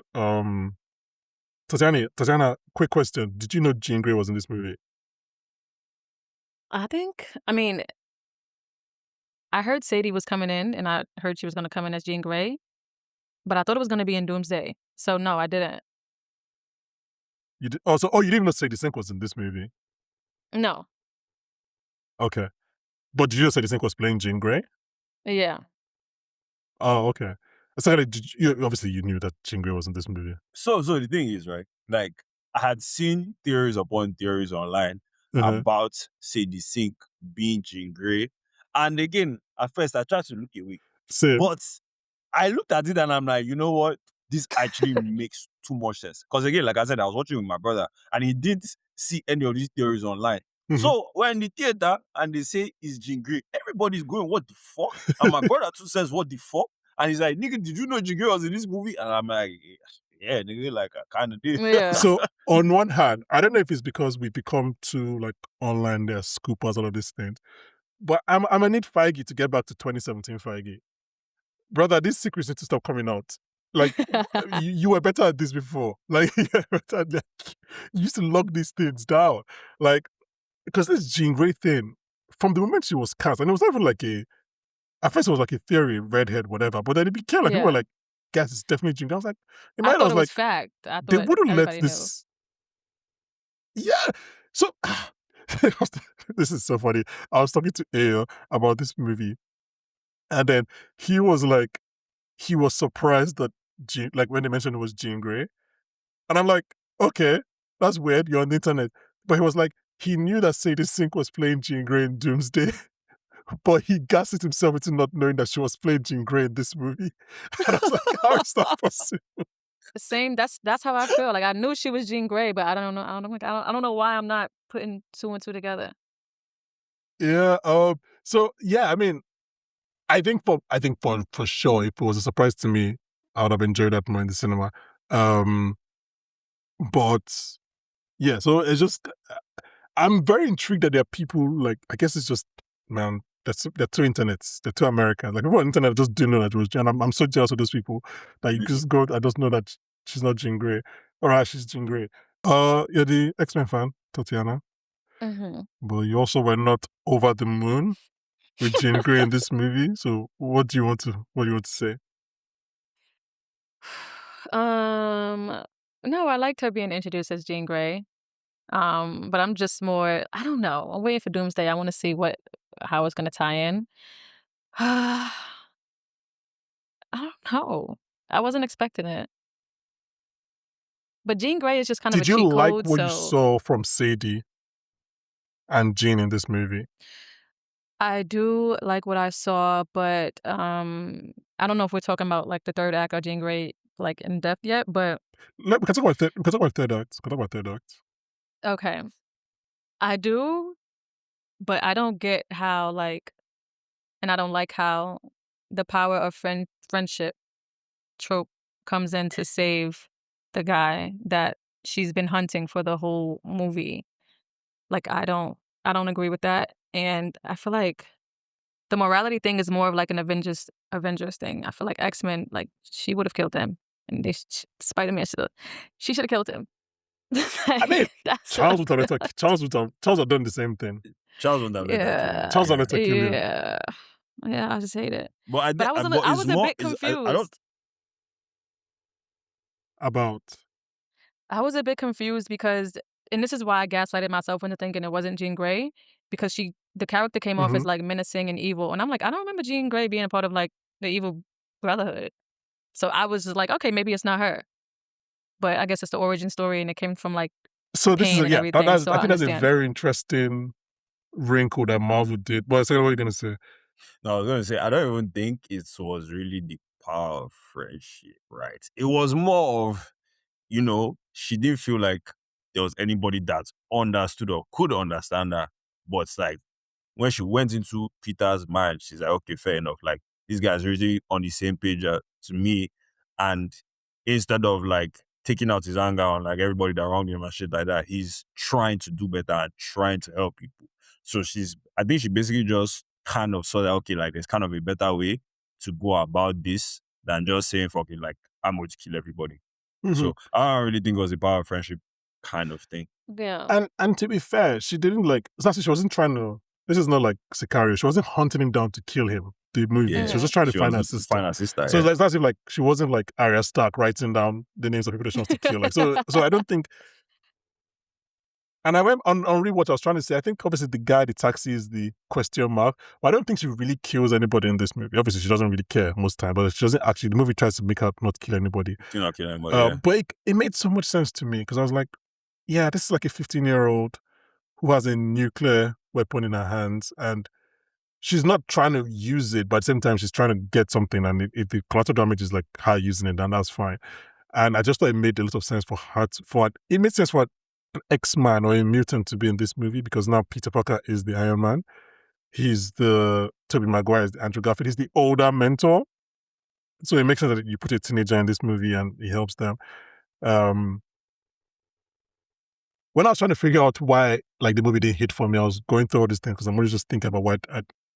Tateyana, quick question. Did you know Jean Grey was in this movie? I mean, I heard Sadie was coming in, and I heard she was going to come in as Jean Grey, but I thought it was going to be in Doomsday. So no, I didn't. You did, you didn't even know Sadie Sink was in this movie? No. Okay. But did you know Sadie Sink was playing Jean Grey? Yeah. Oh, okay. Secondly, obviously you knew that Jean Grey was in this movie. So the thing is, right? Like I had seen theories upon theories online Uh-huh. about Sadie Sink being Jean Grey, and again, at first I tried to look away, Same. but I looked at it and I'm like, you know what? This actually makes too much sense. Because again, like I said, I was watching with my brother and he didn't see any of these theories online. Mhm. So we're in the theater and they say it's Jean Grey, everybody's going, what the fuck? And my brother too says, what the fuck? And he's like, nigga, did you know Jean Grey was in this movie? And I'm like, yeah, nigga, like I kind of did. Yeah. So on one hand, I don't know if it's because we become too like online, they're scoopers, all of these things. But I'm gonna need Feige to get back to 2017 Feige. Brother, these secrets need to stop coming out. Like you were better at this before. Like you were better at, you used to lock these things down. Like because this Jean Grey thing, from the moment she was cast, and it was not even like at first it was like a theory, redhead, whatever, but then it became like people were Yeah. like, guys, it's definitely Jean Grey. I was like, in my I head, I thought was it was like, fact. I they thought wouldn't let everybody knew. this. Yeah. So this is so funny. I was talking to Ayo about this movie, and then he was like, he was surprised that Jean, like when they mentioned it was Jean Grey, and I'm like, okay, that's weird. You're on the internet, but he was like, he knew that Sadie Sink was playing Jean Grey in Doomsday, but he gassed himself into not knowing that she was playing Jean Grey in this movie. And I was like, how is that possible? Same. That's how I feel. Like I knew she was Jean Grey, but I don't know. I don't know why I'm not putting two and two together. Yeah. So yeah, I mean, I think for sure, if it was a surprise to me, I would have enjoyed that more in the cinema. But yeah, so it's just I'm very intrigued that there are people like, I guess it's just, man, they're two internets, they're two Americans. Like people on the internet just didn't know that it was Jean. I'm so jealous of those people that you just go, I just know that she's not Jean Grey. All right, she's Jean Grey. You're the X-Men fan, Tateyana, Mm-hmm. but you also were not over the moon with Jean Grey in this movie. So what do you want to say? No, I liked her being introduced as Jean Grey. But I'm just more, I don't know. I'm waiting for Doomsday. I want to see how it's gonna tie in. I don't know. I wasn't expecting it. But Jean Grey is just kind of a Did you cheat like code, what you so saw from Sadie and Jean in this movie? I do like what I saw, but I don't know if we're talking about like the third act or Jean Grey like in depth yet, but We can talk about third act. We can talk about third act. okay. I do, but I don't get how and I don't like how the power of friendship trope comes in to save the guy that she's been hunting for the whole movie. Like I don't agree with that, and I feel like the morality thing is more of like an Avengers thing. I feel like X-Men, like she would have killed him, and Spider-Man she should have killed him. I mean, Charles would have done the same thing. Charles would have let her kill him. Charles would have let her kill him. Yeah, I just hate it. But I was a bit confused. I was a bit confused because, and this is why I gaslighted myself into thinking it wasn't Jean Grey, because the character came off as like menacing and evil, and I'm like, I don't remember Jean Grey being a part of like the evil brotherhood. So I was just like, okay, maybe it's not her, but I guess it's the origin story, and it came from like so this pain is and everything. I so think that's a understand. very interesting wrinkle that Marvel did. But what are you gonna say? No, I was gonna say I don't even think it was really the power of friendship, right? It was more of, you know, she didn't feel like there was anybody that understood or could understand her. But it's like when she went into Peter's mind, she's like, okay, fair enough. Like this guy's really on the same page to me, and instead of like taking out his anger on like everybody that wronged him and shit like that, he's trying to do better and trying to help people. So I think she basically just kind of saw that, okay, like there's kind of a better way to go about this than just saying, fucking, like, I'm going to kill everybody. So I don't really think it was a power of friendship kind of thing. Yeah. And to be fair, she didn't like, it's actually, she wasn't trying to, this is not like Sicario, she wasn't hunting him down to kill him, the movie. Yeah. She was just trying to find her sister. So yeah. it's as if like she wasn't like Arya Stark writing down the names of people that she wants to kill. Like so I don't think. And I went on rewatch, I was trying to say, I think obviously the taxi is the question mark, but I don't think she really kills anybody in this movie. Obviously, she doesn't really care most time, but she doesn't actually, the movie tries to make her not kill anybody. She's not killing anybody, yeah. But it made so much sense to me, because I was like, yeah, this is like a 15-year-old who has a nuclear weapon in her hands, and she's not trying to use it, but at the same time, she's trying to get something, and if the collateral damage is like her using it, then that's fine. And I just thought it made a lot of sense for her, it made sense for an X-Man or a mutant to be in this movie, because now Peter Parker is the Iron Man. He's the Tobey Maguire is the Andrew Garfield. He's the older mentor. So it makes sense that you put a teenager in this movie and he helps them. When I was trying to figure out why like the movie didn't hit for me, I was going through all these things because I'm always just thinking about why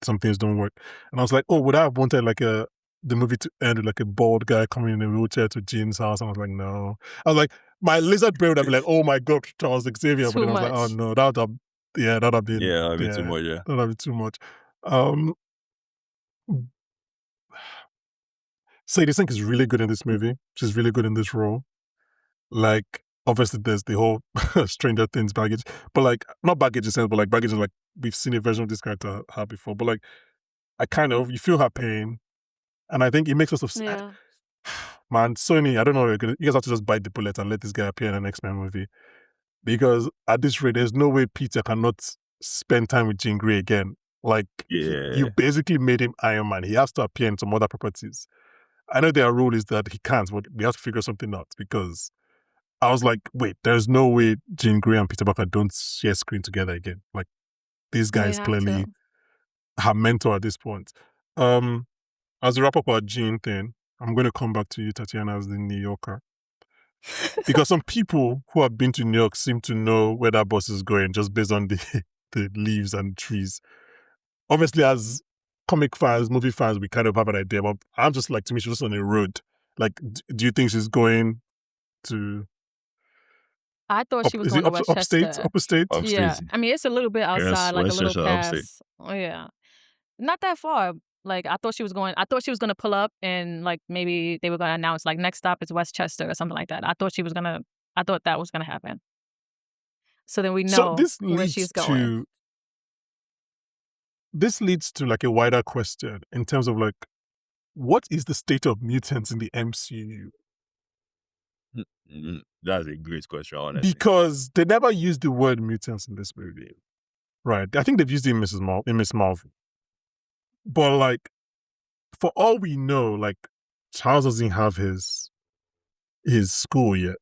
some things don't work. And I was like, oh, would I have wanted like the movie to end with like a bald guy coming in a wheelchair to Jean's house? And I was like, no. I was like, my lizard brain would have been like, oh my God, Charles Xavier. But then I was like, oh no, that would have been too much, yeah. That would have been too much. Sadie Sink is really good in this movie. She's really good in this role. Like, obviously there's the whole Stranger Things baggage, but like, not baggage in a sense, but like baggage is like, we've seen a version of this character her before, but like, you feel her pain, and I think it makes us upset. Man, Sony, I don't know, you guys have to just bite the bullet and let this guy appear in an X-Men movie, because at this rate, there's no way Peter cannot spend time with Jean Grey again. Like, you basically made him Iron Man. He has to appear in some other properties. I know their rule is that he can't, but we have to figure something out, because I was like, wait, there's no way Jean Grey and Peter Parker don't share screen together again. Like, this guy is clearly her mentor at this point. As a wrap up our Jean thing, I'm going to come back to you, Tateyana, as the New Yorker. Because some people who have been to New York seem to know where that bus is going just based on the leaves and trees. Obviously, as comic fans, movie fans, we kind of have an idea, but I'm just like, to me, she's just on a road. Like, do you think she's going to... I thought she was going to Westchester. Upstate? Yeah. I mean, it's a little bit outside, like a little past. Upstate. Oh, yeah. Not that far. Like, I thought she was going to pull up and like maybe they were going to announce like next stop is Westchester or something like that. I thought that was going to happen. So then we know where she's going. This leads to like a wider question in terms of like, what is the state of mutants in the MCU? That's a great question, honestly. Because they never used the word mutants in this movie. Right. I think they've used it in Miss Marvel. But like, for all we know, like, Charles doesn't have his school yet.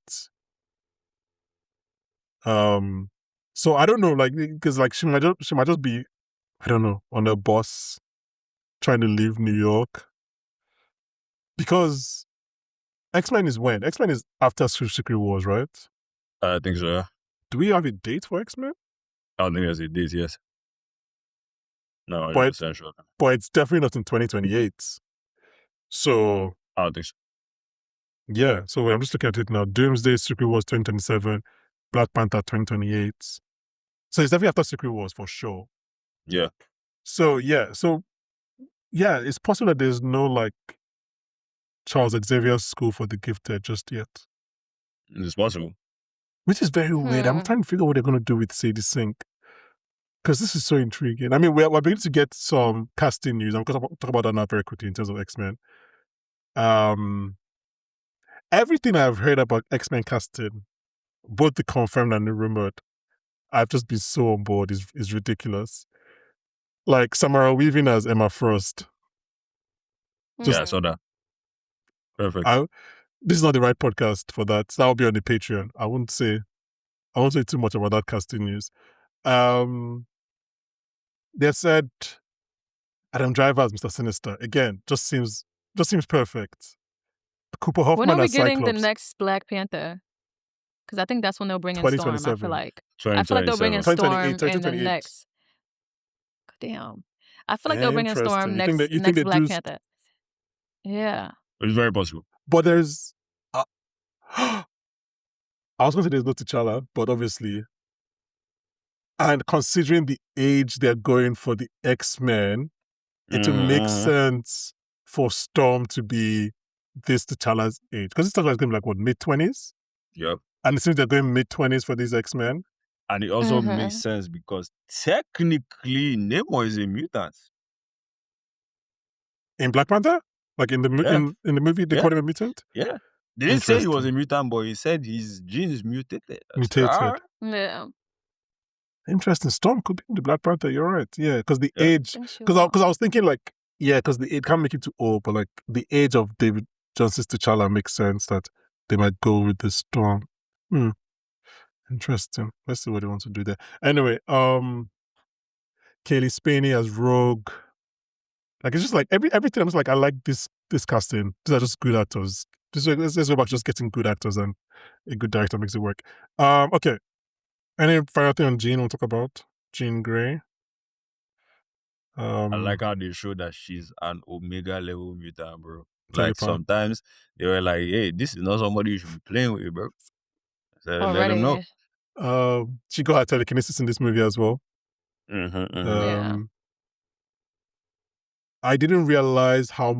So I don't know, like, because like she might just be, I don't know, on a bus trying to leave New York. Because X-Men is when? X-Men is after Secret Wars, right? I think so. Do we have a date for X-Men? I don't think there's a date, yes. No, but 100% sure. but it's definitely not in 2028. So I don't think so. yeah, so I'm just looking at it now. Doomsday, Secret Wars 2027, Black Panther 2028. So it's definitely after Secret Wars for sure. Yeah. So yeah, it's possible that there's no like Charles Xavier's School for the Gifted just yet, It's possible. which is very weird. I'm trying to figure out what they're going to do with Sadie Sink because this is so intriguing. I mean, we're beginning to get some casting news. I'm going to talk about that now very quickly in terms of X-Men. Everything I've heard about X-Men casting, both the confirmed and the rumored, I've just been so on board. Is ridiculous. Like Samara Weaving as Emma Frost. Yeah, I saw that. Perfect. This is not the right podcast for that. That will be on the Patreon. I won't say too much about that casting news. They said Adam Driver as Mr. Sinister. Again, just seems perfect. Cooper When Hoffman are we as getting the Cyclops. next Black Panther? Because I think that's when they'll bring in Storm. I feel 2027. like they'll bring in 2027. Storm 2028, in the 2028. next. Damn, I feel like they'll bring in Storm Interesting. You think next they Black do Panther. Yeah. It's very possible. But there's I was going to say there's no T'Challa, but obviously, and considering the age they're going for the X-Men, it will make sense for Storm to be this T'Challa's age. Because this T'Challa is going to be like, what, mid-20s? Yep. And it seems they're going mid-20s for these X-Men. And it also makes sense because technically Namor is a mutant. In Black Panther? Like in the in the movie, they call him a mutant? Yeah. They didn't say he was a mutant, but he said his genes mutated. Mutated. Yeah. Interesting. Storm could be in the Black Panther. You're right. Yeah, because the age. Because I was thinking like, yeah, because it can't make it too old, but like the age of David Johnson's T'Challa makes sense that they might go with the Storm. Interesting. Let's see what they want to do there. Anyway, Kaylee Spaney as Rogue. Like it's just like everything. I'm just like, I like this casting. These are just good actors. Let's go back to just getting good actors, and a good director makes it work. Okay. Any final thing on Jean we'll talk about? Jean Grey. I like how they show that she's an Omega level mutant, bro. Like sometimes they were like, "Hey, this is not somebody you should be playing with, bro." So let them know. She got her telekinesis in this movie as well. Yeah. I didn't realize how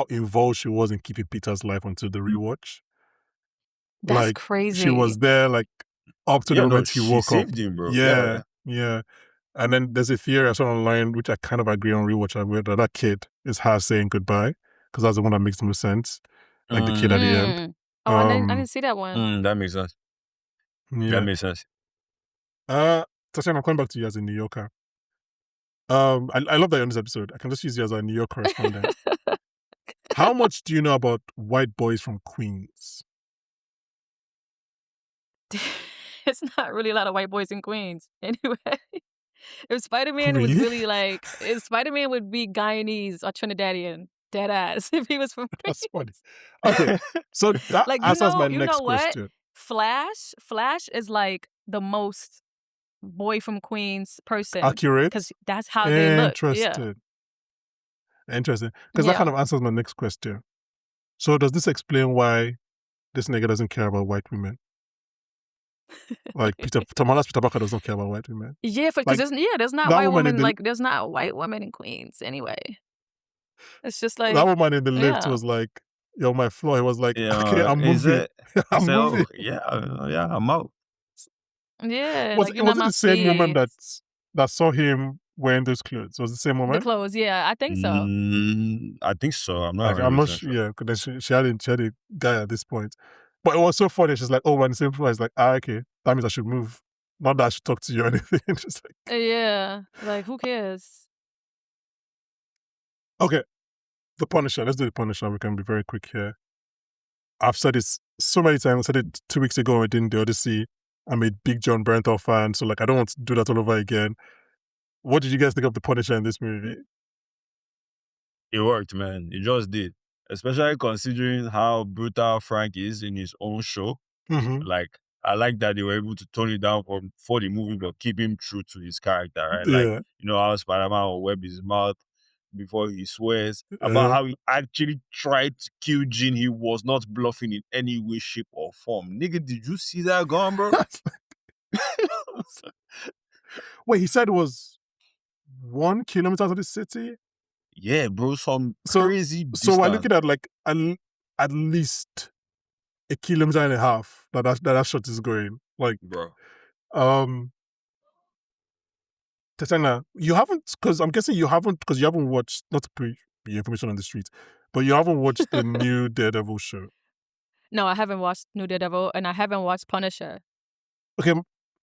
involved she was in keeping Peter's life until the rewatch. That's crazy. She was there up to the moment he woke up. She saved him, bro. Yeah. And then there's a theory I saw online, which I kind of agree on rewatch, where that kid is her saying goodbye, because that's the one that makes the most sense. Like the kid at the end. Oh, I didn't see that one. That makes sense. Yeah. That makes sense. Tateyana, I'm coming back to you as a New Yorker. I love that you're on this episode. I can just use you as a New York correspondent. How much do you know about white boys from Queens? It's not really a lot of white boys in Queens. Anyway, if Spider-Man was really if Spider-Man would be Guyanese or Trinidadian, dead ass, if he was from Queens. That's funny. Okay, so that answers my next question. Flash is like the most boy from Queens person. Accurate? Because that's how they look. Interesting. Because that kind of answers my next question. So does this explain why this nigga doesn't care about white women? Like Tom Holland's Peter Parker doesn't care about white women. Yeah, because there's not white women there's not white women in Queens anyway. It's just like that woman in the lift was like, "Yo, my floor." He was like, "Okay, I'm moving. I'm moving." I'm out. Yeah, was it the same woman that saw him wearing those clothes? Was it the same woman? The clothes, yeah, I think so. I think so. I'm not sure. Yeah, because she had a guy at this point. But it was so funny. She's like, "Oh, we're on the same floor." It's like, okay, that means I should move. Not that I should talk to you or anything. Just like, yeah, like who cares? Okay, The Punisher. Let's do The Punisher. We can be very quick here. I've said this so many times. I said it 2 weeks ago when we did The Odyssey. I'm a big John Bernthal fan, so I don't want to do that all over again. What did you guys think of The Punisher in this movie? It worked, man. It just did. Especially considering how brutal Frank is in his own show. Mm-hmm. Like, I like that they were able to tone it down for the movie, but keep him true to his character, right? Like, Yeah. you know how Spider-Man will web his mouth before he swears, about how he actually tried to kill Jean. He was not bluffing in any way, shape, or form. Nigga, did you see that gun, bro? Wait, he said it was 1 kilometer out of the city? Yeah, bro, some So crazy so we're distance, looking at like at least 1.5 kilometers that shot is going. Like, bro. Tatana, you haven't, because I'm guessing you haven't, because you haven't watched, not to put your information on the street, but you haven't watched the new Daredevil show. No, I haven't watched New Daredevil, and I haven't watched Punisher. Okay,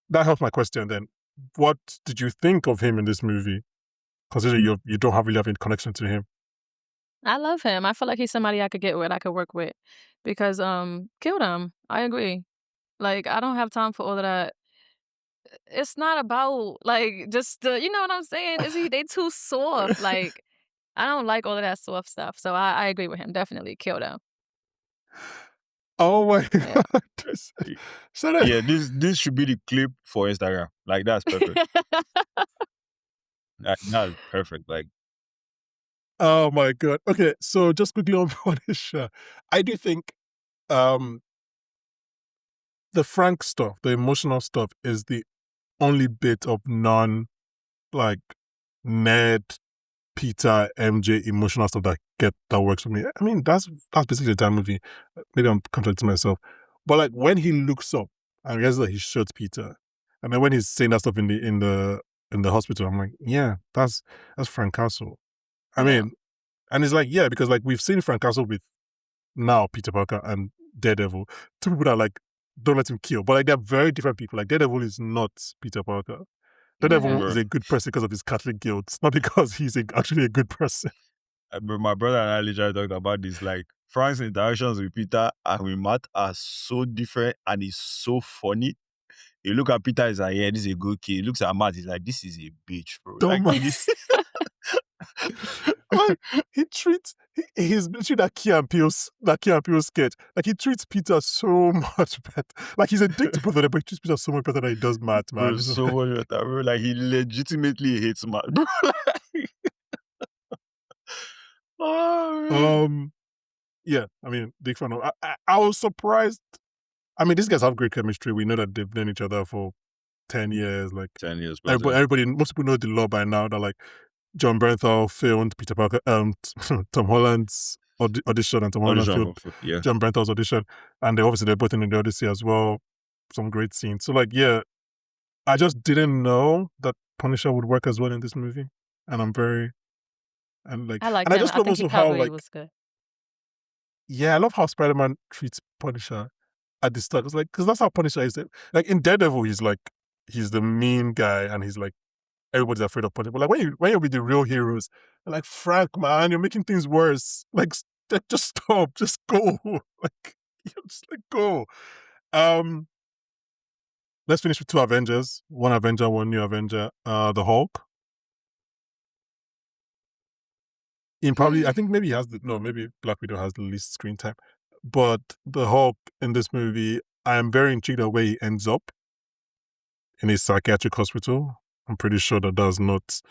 that helps my question then. What did you think of him in this movie? Considering you don't really have any connection to him. I love him. I feel like he's somebody I could get with, I could work with, because killed him. I agree. Like, I don't have time for all of that. It's not about like just you know what I'm saying? They too soft. Like, I don't like all of that soft stuff. So I agree with him. Definitely killed him. Oh my Yeah. god. So Yeah, this should be the clip for Instagram. Like, that's perfect. That's perfect. Like, oh my god. Okay, so just quickly on Punisher. I do think the frank stuff, the emotional stuff, is the only bit of non like Ned, Peter, MJ emotional stuff that works for me. I mean, that's basically the entire movie. Maybe I'm contradicting myself, but like when he looks up and realizes that he shot Peter, and then when he's saying that stuff in the hospital, I'm like, yeah, that's Frank Castle. I Yeah. mean, and it's like, yeah, because like we've seen Frank Castle with now Peter Parker and Daredevil, two people that like don't let him kill, but like they're very different people. Like Daredevil is not Peter Parker. Daredevil Mhm. is a good person because of his Catholic guilt, not because he's actually a good person. my brother and I literally talked about this. Like, Frank's interactions with Peter and with Matt are so different, and it's so funny. You look at Peter, he's like, yeah, this is a good kid. He looks at Matt, he's like, this is a bitch, bro. Like, Dumbass. Like he treats he's literally that Key and Peele sketch. Like he treats Peter so much better. Like he's a dick to both of them, but he treats Peter so much better than he does Matt, man. bro, This is so like, much better, bro. Like, he legitimately hates Matt, bro. Like, oh, man. yeah. I mean, big fan of. I was surprised. I mean, these guys have great chemistry. We know that they've known each other for 10 years. Like 10 years plus. everybody, most people know the law by now. That like John Bernthal filmed Peter Parker, Tom Holland's audition, and Tom Holland filmed Yeah. John Bernthal's audition, and they're both in the Odyssey as well. Some great scenes. So like, yeah, I just didn't know that Punisher would work as well in this movie, and I'm very I like and I him. just I love think he also how probably like, was good. yeah, I love how Spider-Man treats Punisher at the start. It's like, because that's how Punisher is. Like in Daredevil, he's the mean guy, and he's like everybody's afraid of Punisher. But like when you're with the real heroes, they're like, Frank, man, you're making things worse. Like just stop, just go. Like just like go. Let's finish with 2 Avengers. 1 Avenger, 1 new Avenger. The Hulk. I think maybe maybe Black Widow has the least screen time. But the Hulk in this movie, I am very intrigued at where he ends up in a psychiatric hospital. I'm pretty sure that's not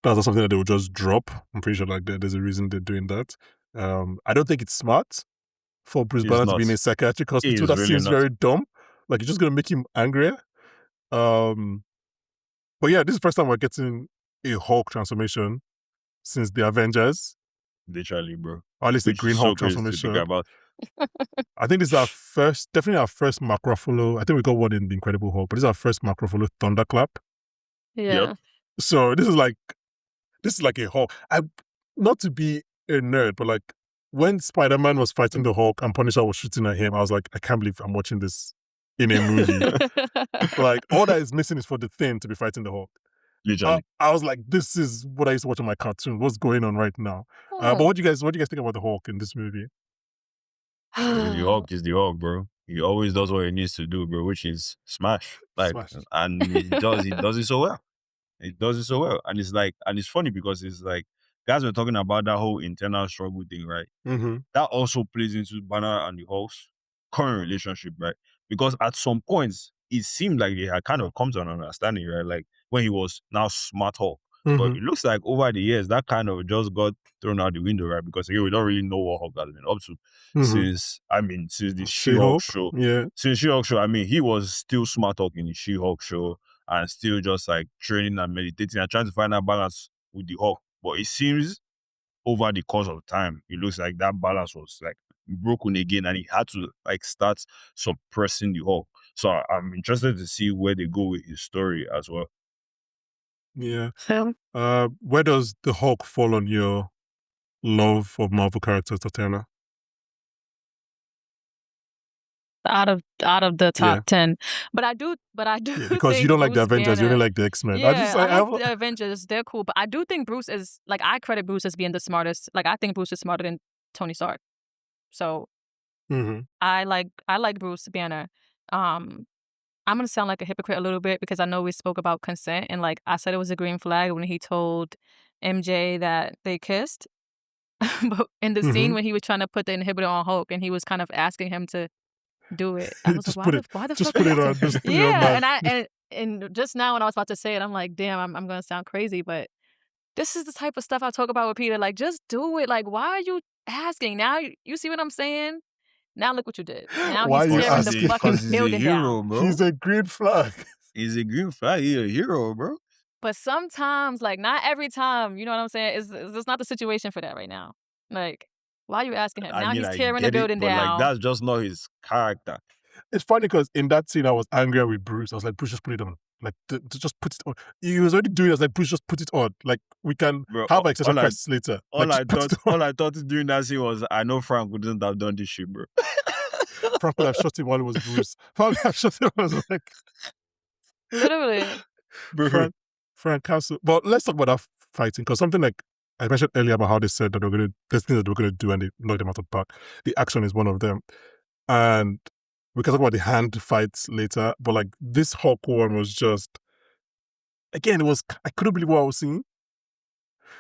something that they would just drop. I'm pretty sure like there's a reason they're doing that. I don't think it's smart for Bruce It's Banner to be in not. a psychiatric It hospital. is That really seems not. very dumb. Like you're just gonna make him angrier. But yeah, this is the first time we're getting a Hulk transformation since the Avengers, Literally, bro. or at least a Which Green is so Hulk crazy to think transformation. about. I think this is definitely our first Mark Ruffalo. I think we got one in the Incredible Hulk, but this is our first Mark Ruffalo thunderclap. Yeah. Yep. So this is like a Hulk. Not to be a nerd, but like when Spider-Man was fighting the Hulk and Punisher was shooting at him, I was like, I can't believe I'm watching this in a movie. Like all that is missing is for the Thing to be fighting the Hulk. Literally. I was like, this is what I used to watch on my cartoon. What's going on right now? But what do you guys think about the Hulk in this movie? The Hulk is the Hulk, bro. He always does what he needs to do, bro, which is smash. Like, Smash. and he does it so well. He does it so well. And it's like, and it's funny because it's like, guys were talking about that whole internal struggle thing, right? Mm-hmm. That also plays into Banner and the Hulk's current relationship, right? because at some points it seemed like they had kind of come to an understanding, right? Like when he was now Smart Hulk. But Mhm. it looks like over the years that kind of just got thrown out the window, right? Because again, we don't really know what Hulk has been up to Mhm. since the She-Hulk She-Hulk. show. Yeah. Since She-Hulk show, I mean, he was still Smart Hulk in the She-Hulk show and still just like training and meditating and trying to find that balance with the Hulk. But it seems over the course of time, it looks like that balance was like broken again, and he had to like start suppressing the Hulk. So I'm interested to see where they go with his story as well. Yeah. So Where does the Hulk fall on your love of Marvel characters, Tateyana? out of the Yeah. top 10, but I do Yeah, because you think don't like the Bruce Avengers, you only Banner. like the X-Men. Yeah, I like have the Avengers. They're cool, but I do think Bruce is like, I credit Bruce as being the smartest. Like, I think Bruce is smarter than Tony Stark. So Mhm. I like Bruce Banner. Um, I'm gonna sound like a hypocrite a little bit because I know we spoke about consent, and like I said, it was a green flag when he told MJ that they kissed. But in the scene Mhm. when he was trying to put the inhibitor on Hulk and he was kind of asking him to do it, I was like, Just put it why the just fuck are put you it asking? on, just put it on, Yeah, man. and and just now when I was about to say it, I'm like, damn, I'm gonna sound crazy, but this is the type of stuff I talk about with Peter. Like, just do it. Like, why are you asking? Now you see what I'm saying? Now look what you did. Now Why he's are you tearing the asking? fucking Because he's a building down. hero, bro. He's a green flag. He's a green flag. He's a hero, bro. But sometimes, like, not every time, you know what I'm saying? It's not the situation for that right now. Like, why are you asking him? I Now mean, he's I tearing the get it, building but like down. that's just not his character. It's funny because in that scene, I was angry with Bruce. I was like, Bruce, just put it on. Like, just put it on. He was already doing it. I was like, Bruce, just put it on. Like, we can Bro, have extra questions later. Like, just put it on. all I thought during that scene was, I know Frank wouldn't have done this shit, bro. Frank would have shot him while it was Bruce. Frank would have shot him. I was like, Literally. Bro. Frank Castle. But let's talk about that fighting, because something like I mentioned earlier about how they said that there's things that they were going to do and they knocked them out of the park. The action is one of them. And we can talk about the hand fights later, but like this Hulk one was just, again, I couldn't believe what I was seeing.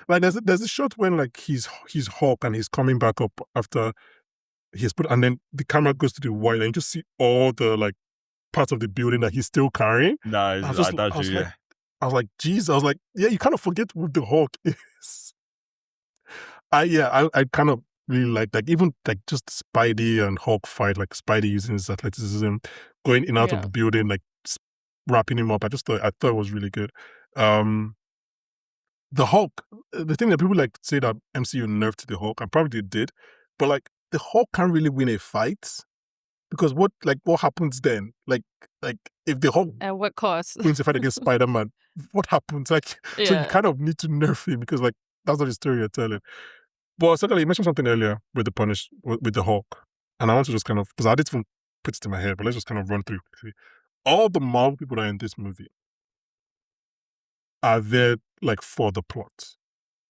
Like there's a shot when like he's Hulk and he's coming back up after he's put, and then the camera goes to the wide and you just see all the like parts of the building that he's still carrying. Nah, I was like, I was like, geez, I was like, yeah, you kind of forget what the Hulk is. I kind of really like even like just Spidey and Hulk fight, like Spidey using his athleticism, going in and out of Yeah. the building, like wrapping him up. I thought it was really good. The Hulk, the thing that people like say that MCU nerfed the Hulk, and probably they did, but like the Hulk can't really win a fight because what happens then? Like if the Hulk At what cost? wins a fight against Spider-Man, what happens? Like, so you Yeah. kind of need to nerf him because like that's not the story you're telling. But secondly, you mentioned something earlier with the Hulk, and I want to just kind of, because I didn't even put it in my head, but let's just kind of run through quickly. All the Marvel people that are in this movie are there like for the plot,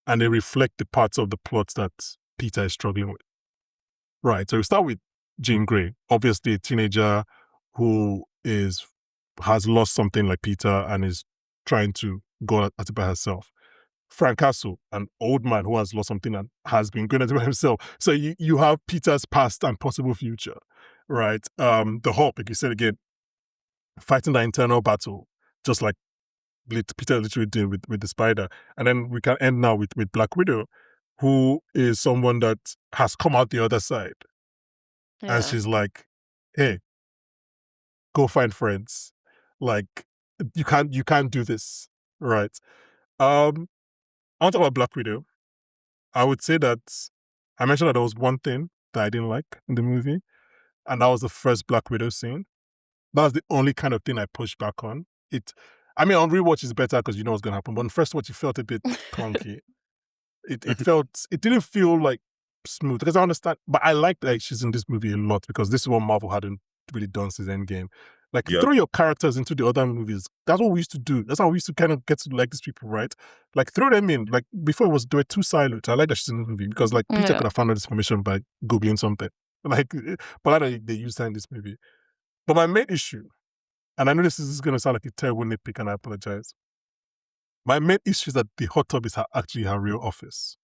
and they reflect the parts of the plot that Peter is struggling with. Right. So we start with Jean Grey, obviously a teenager who has lost something like Peter and is trying to go at it by herself. Frank Castle, an old man who has lost something and has been going at it by himself. So you have Peter's past and possible future, right? The Hulk, like you said again, fighting the internal battle, just like Peter literally did with the Spider. And then we can end now with Black Widow, who is someone that has come out the other side. Yeah. And she's like, hey, go find friends. Like, you can't do this, right? I want to talk about Black Widow. I would say that I mentioned that there was one thing that I didn't like in the movie, and that was the first Black Widow scene. That was the only kind of thing I pushed back on. On rewatch is better because you know what's going to happen, but on first watch, it felt a bit clunky. It didn't feel like smooth, because I understand, but I like that she's in this movie a lot because this is what Marvel hadn't really done since Endgame. Like, Yep. throw your characters into the other movies. That's what we used to do. That's how we used to kind of get to like these people, right? Like, throw them in. Like, before they were too silent. I like that she's in the movie because, like, Peter Yeah. could have found out this information by Googling something. Like, but they used her in this movie. But my main issue, and I know this is going to sound like a terrible nitpick, and I apologize. My main issue is that the hot tub is actually her real office.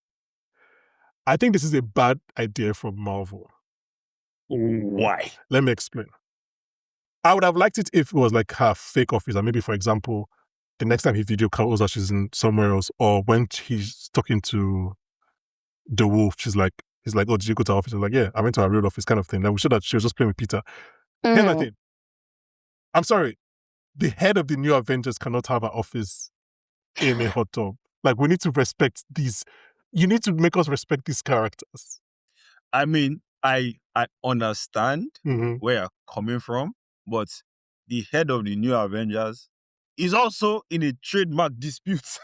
I think this is a bad idea from Marvel. Why? Let me explain. I would have liked it if it was like her fake office, and maybe, for example, the next time he video calls her, she's in somewhere else, or when he's talking to the wolf, he's like, oh, did you go to our office? She's like, yeah, I went to our real office, kind of thing. Like, we showed that she was just playing with Peter. Here's the thing. I'm sorry. The head of the new Avengers cannot have an office in a hot tub. Like, we need to respect these. You need to make us respect these characters. I mean, I understand Mm-hmm. where you're coming from, but the head of the new Avengers is also in a trademark dispute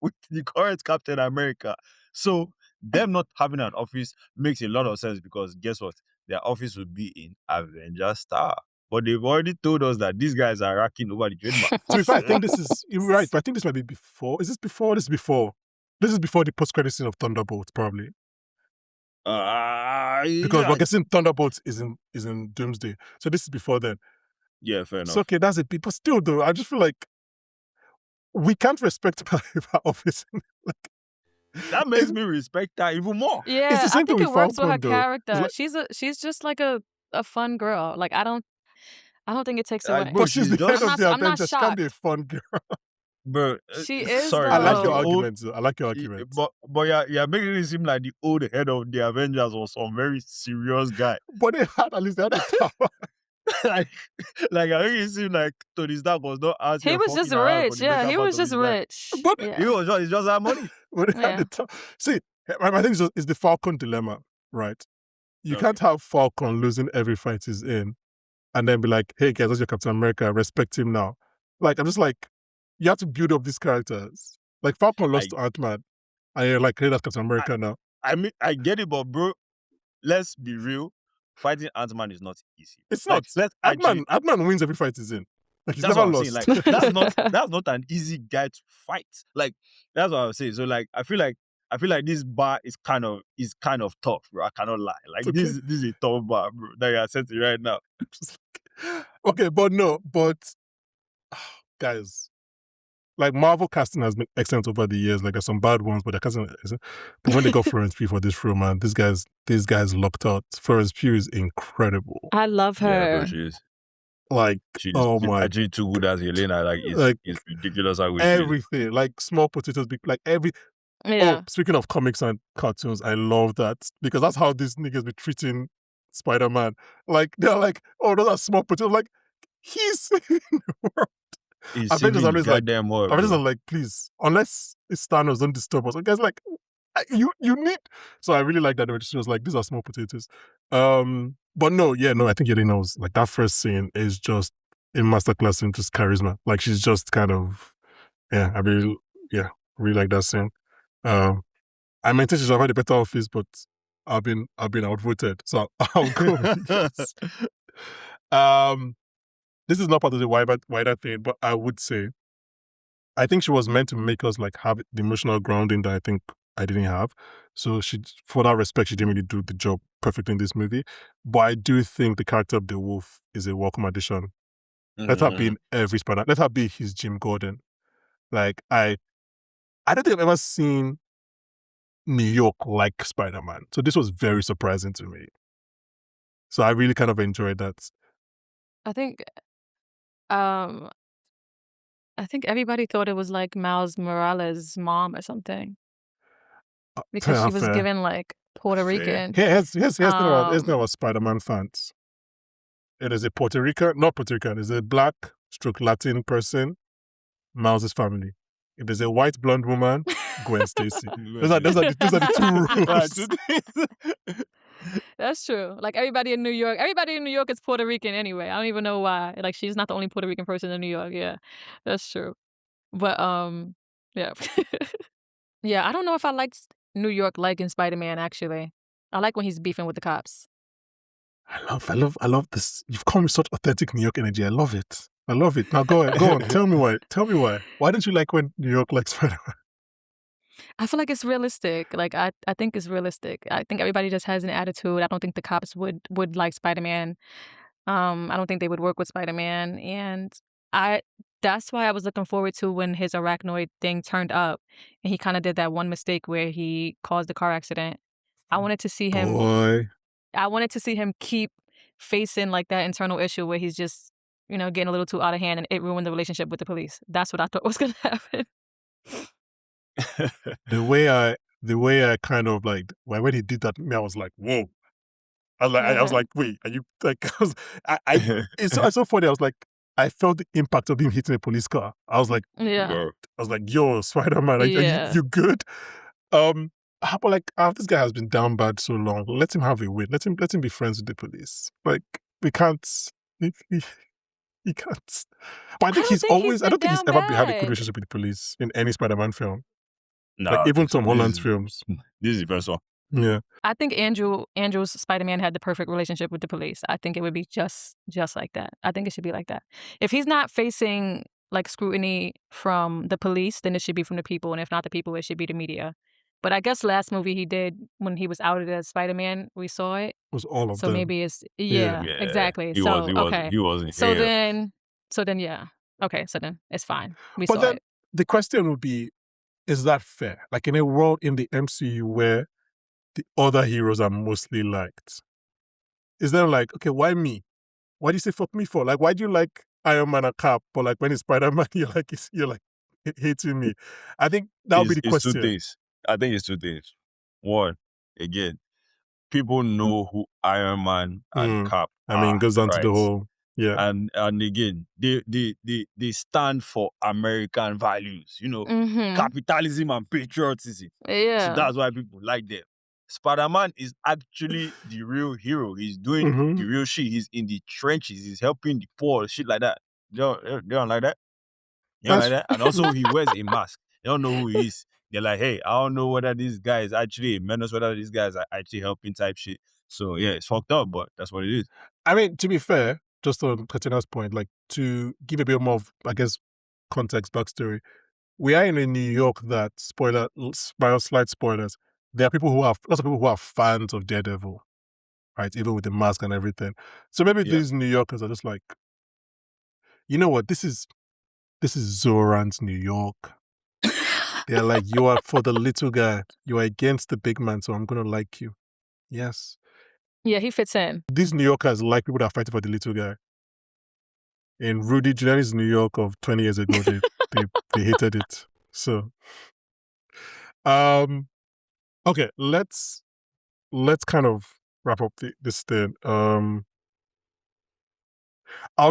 with the current Captain America. So them not having an office makes a lot of sense, because guess what? Their office would be in Avengers Star. But they've already told us that these guys are racking over the trademark. To be fair, I think this is, you're right, but I think this might be before. Is this before? This is before. This is before the post-credit scene of Thunderbolt, probably. Because we're guessing Thunderbolt is in Doomsday. So this is before then. Yeah, fair enough. So okay, that's a bit, but still though, I just feel like we can't respect her office. Like, that makes me respect her even more. Yeah, It's the same I think thing it with works with her Falcon, though. character. Like, she's just like a fun girl. Like I don't think it takes away. but she's the head of the I'm not Avengers. She can't be a shocked. fun girl. Bro, She is, sorry, I like though. your the old- arguments. I like your arguments. But yeah, making it seem like the old head of the Avengers was some very serious guy. But they had, at least they had a tower. like I think it seemed like Tony Stark was not asking. He was just rich. Yeah, he was just rich. But Yeah. It's just that money. But they had the tower. See, I think it's the Falcon dilemma, right? You can't have Falcon losing every fight he's in and then be like, hey guys, that's your Captain America, respect him now. Like, I'm just like, you have to build up these characters. Like, Falcon lost to Ant-Man, and you're like, hey, that's Captain America now. I mean, I get it, but bro, let's be real. Fighting Ant-Man is not easy. It's like, not. Ant-Man wins every fight he's in. Like, he's that's never what I'm lost. saying. Like, that's not an easy guy to fight. Like, that's what I'm saying. So, like, I feel like this bar is kind of tough, bro. I cannot lie. Like, Okay. this is a tough bar, bro, that you're setting right now. Okay, but guys, like, Marvel casting has been excellent over the years. Like, there's some bad ones, but their casting is. But when they got Florence Pugh for this film, man, these guys locked out. Florence Pugh is incredible. I love her. Yeah, bro, she is. Like, She's my, actually too good as Yelena. Like, it's ridiculous how good she is. everything, like small potatoes, big, like every. Yeah. Oh, speaking of comics and cartoons, I love that because that's how these niggas be treating Spider-Man. Like, they're like, oh, those are small potatoes. Like, he's in the world. Avengers always like, Avengers are like, please, unless it's Thanos, don't disturb us. And guys, like, you need. So I really like that. She was like, these are small potatoes. But no, I think Yelena was like, that first scene is just a masterclass in just charisma. Like, she's just kind of, I really like that scene. I maintain she's already better office, but I've been outvoted, so I'll go with this. This is not part of the wider thing, but I would say I think she was meant to make us like have the emotional grounding that I think I didn't have. So for that respect, she didn't really do the job perfectly in this movie. But I do think the character of the wolf is a welcome addition. Let her be in every Spider. Let her be his Jim Gordon. Like, I don't think I've ever seen New York like Spider-Man. So this was very surprising to me. So I really kind of enjoyed that. I think everybody thought it was like Miles Morales' mom or something. Because she was given like Puerto Rican. Here's the thing about Spider-Man fans. It is a Puerto Rican, not Puerto Rican, it's a black / Latin person, Miles' family. If there's a white blonde woman, Gwen Stacy. Those are the two rules. That's true. Like everybody in New York is Puerto Rican anyway. I don't even know why. Like she's not the only Puerto Rican person in New York. Yeah, that's true. But yeah. Yeah, I don't know if I liked New York like in Spider-Man actually. I like when he's beefing with the cops. I love this. You've come with such authentic New York energy. I love it. Now go on. Tell me why. Why don't you like when New York likes Spider-Man? I feel like it's realistic. Like I think it's realistic. I think everybody just has an attitude. I don't think the cops would like Spider-Man. I don't think they would work with Spider-Man. And that's why I was looking forward to when his arachnoid thing turned up and he kind of did that one mistake where he caused the car accident. I wanted to see him keep facing like that internal issue where he's just getting a little too out of hand and it ruined the relationship with the police. That's what I thought was going to happen. The way I kind of like when he did that to me, I was like, whoa. I was like, wait, are you like? It's so funny. I was like, I felt the impact of him hitting a police car. I was like, Yeah. yo, Spider-Man, are you good? But like, this guy has been down bad so long. Let him have a win. Let him be friends with the police. Like, we can't. He can't. But I think I don't think he's ever had a good relationship with the police in any Spider-Man film. No, like even Tom Holland's films. This is the first one. Yeah. I think Andrew's Spider-Man had the perfect relationship with the police. I think it would be just like that. I think it should be like that. If he's not facing like scrutiny from the police, then it should be from the people. And if not the people, it should be the media. But I guess last movie he did when he was outed as Spider-Man, we saw it. Was all of them. So maybe it's exactly. He wasn't. So then yeah. Okay, so then it's fine. We saw then it. The question would be, is that fair? Like in a world in the MCU where the other heroes are mostly liked, is there like, okay, why me? Why do you say fuck me for? Like, why do you like Iron Man and Cap, but like when it's Spider-Man, you're like hating me? I think that would be the question. Two things. I think it's two things. One, again, people know who Iron Man and Cap are. I mean, it goes down to the whole, yeah. And again, they stand for American values, capitalism and patriotism. Yeah. So that's why people like them. Spider-Man is actually the real hero. He's doing the real shit. He's in the trenches. He's helping the poor, shit like that. They don't like that. You don't like that? And also, he wears a mask. They don't know who he is. They're like, hey, I don't know whether this guy is actually a menace, whether these guys are actually helping type shit. So, yeah, it's fucked up, but that's what it is. I mean, to be fair, just on Tateyana's point, like to give a bit more of, I guess, context, backstory, we are in a New York that, slight spoilers, there are lots of people who are fans of Daredevil, right? Even with the mask and everything. So maybe these New Yorkers are just like, you know what, this is Zoran's New York. They're like, you are for the little guy. You are against the big man, so I'm going to like you. Yes. Yeah, he fits in. These New Yorkers like people that are fighting for the little guy. In Rudy Giuliani's New York of 20 years ago, they hated it. So, okay, let's kind of wrap up this thing. I'll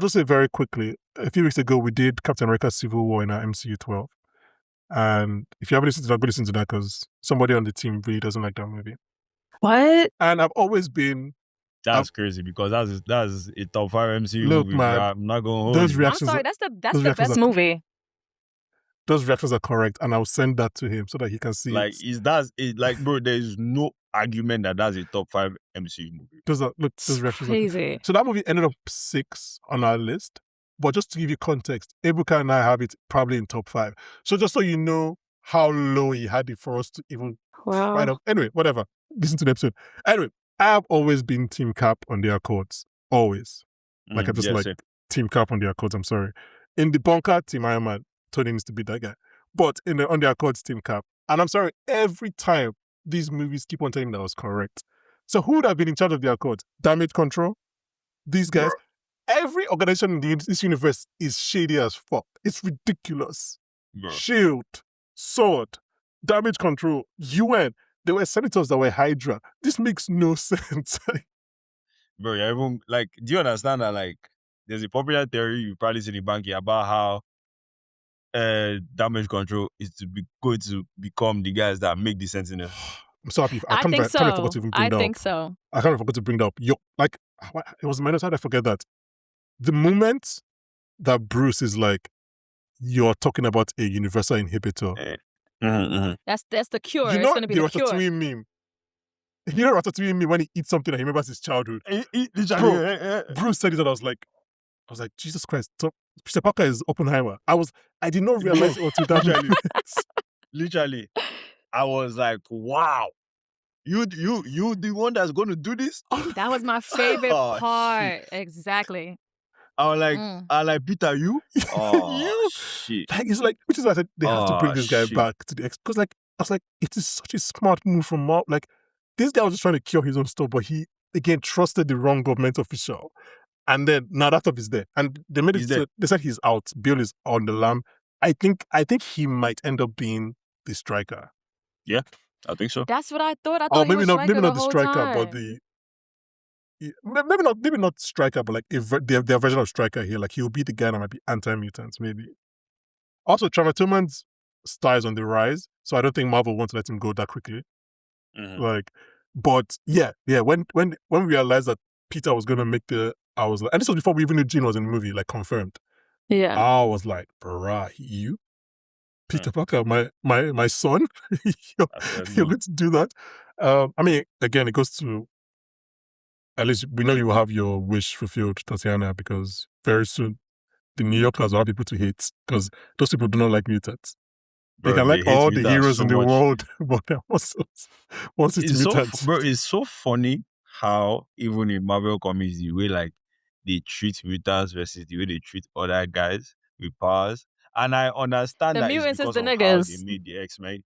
just say very quickly, a few weeks ago, we did Captain America Civil War in our MCU 12. And if you haven't listened to that, go listen to that because somebody on the team really doesn't like that movie. What? And I've always been... That's crazy because that's a top 5 MCU look, movie. Man, I'm not going to hold those you. reactions. I'm sorry, that's the best movie. Those reactions are correct, and I'll send that to him so that he can see like, it. Bro, there is no argument that that's a top 5 MCU movie. Those reactions crazy. So that movie ended up 6 on our list. But just to give you context, Ebuka and I have it probably in top 5. So just so you know how low he had it for us to even find out. Anyway, whatever. Listen to the episode. Anyway, I've always been Team Cap on the Accords. Always. Like, I'm just Team Cap on the Accords, I'm sorry. In the bunker, Team Iron Man. Tony needs to be that guy. But on the Accords, Team Cap. And I'm sorry, every time these movies keep on telling me that I was correct. So who would have been in charge of the Accords? Damage Control? These guys? Bro. Every organization in this universe is shady as fuck. It's ridiculous. Bro. SHIELD, SWORD, Damage Control, UN. There were senators that were Hydra. This makes no sense. Bro, everyone, like, do you understand that, like, there's a popular theory you probably see in the bank about how Damage Control is going to become the guys that make the Sentinel. I'm so happy. I can't forget to even bring that up. I think so. I can't forget to bring that up. Like, it was minus. How did I forget that? The moment that Bruce is like, you're talking about a universal inhibitor. That's the cure. You know, it's gonna be the Ratatouille meme. You know Ratatouille meme when he eats something and he remembers his childhood. Bruce said it and I was like, Jesus Christ. So Peter Parker is Oppenheimer. I did not realize it until that. Literally. I was like, wow. You the one that's going to do this? That was my favorite part. Shit. Exactly. I like Peter, you? You? Shit. Like, it's like, which is why I said they have to bring this guy back to the because like, I was like, it is such a smart move from Mark. Like, this guy was just trying to cure his own stuff, but he, again, trusted the wrong government official. And then now that stuff is there, and they made He's it. there. So they said he's out. Bill is on the lam. I think he might end up being the striker. Yeah, I think so. That's what I thought. I Oh, thought he was striker the the whole striker, but time. maybe not striker, but like their version of striker here. Like he'll be the guy that might be anti-mutant, maybe. Also, Trevor Tillman's star is on the rise, so I don't think Marvel wants to let him go that quickly. Mhm. Like, but yeah. When we realized that Peter was gonna make I was like, and this was before we even knew Jean was in the movie, like confirmed. Yeah. I was like, bruh, you, Peter Parker, my son, you're going to do that? I mean, again, it goes to, at least we know you will have your wish fulfilled, Tatiana, because very soon the New Yorkers will have people to hate because those people do not like mutants. They Bro, can like hate all the mutants heroes so in the much. world, but once it's mutants. It's so funny how even in Marvel comics, the way like they treat mutants versus the way they treat other guys with powers. And I understand The that it's mutants is because the of how they niggas. made the X-Men.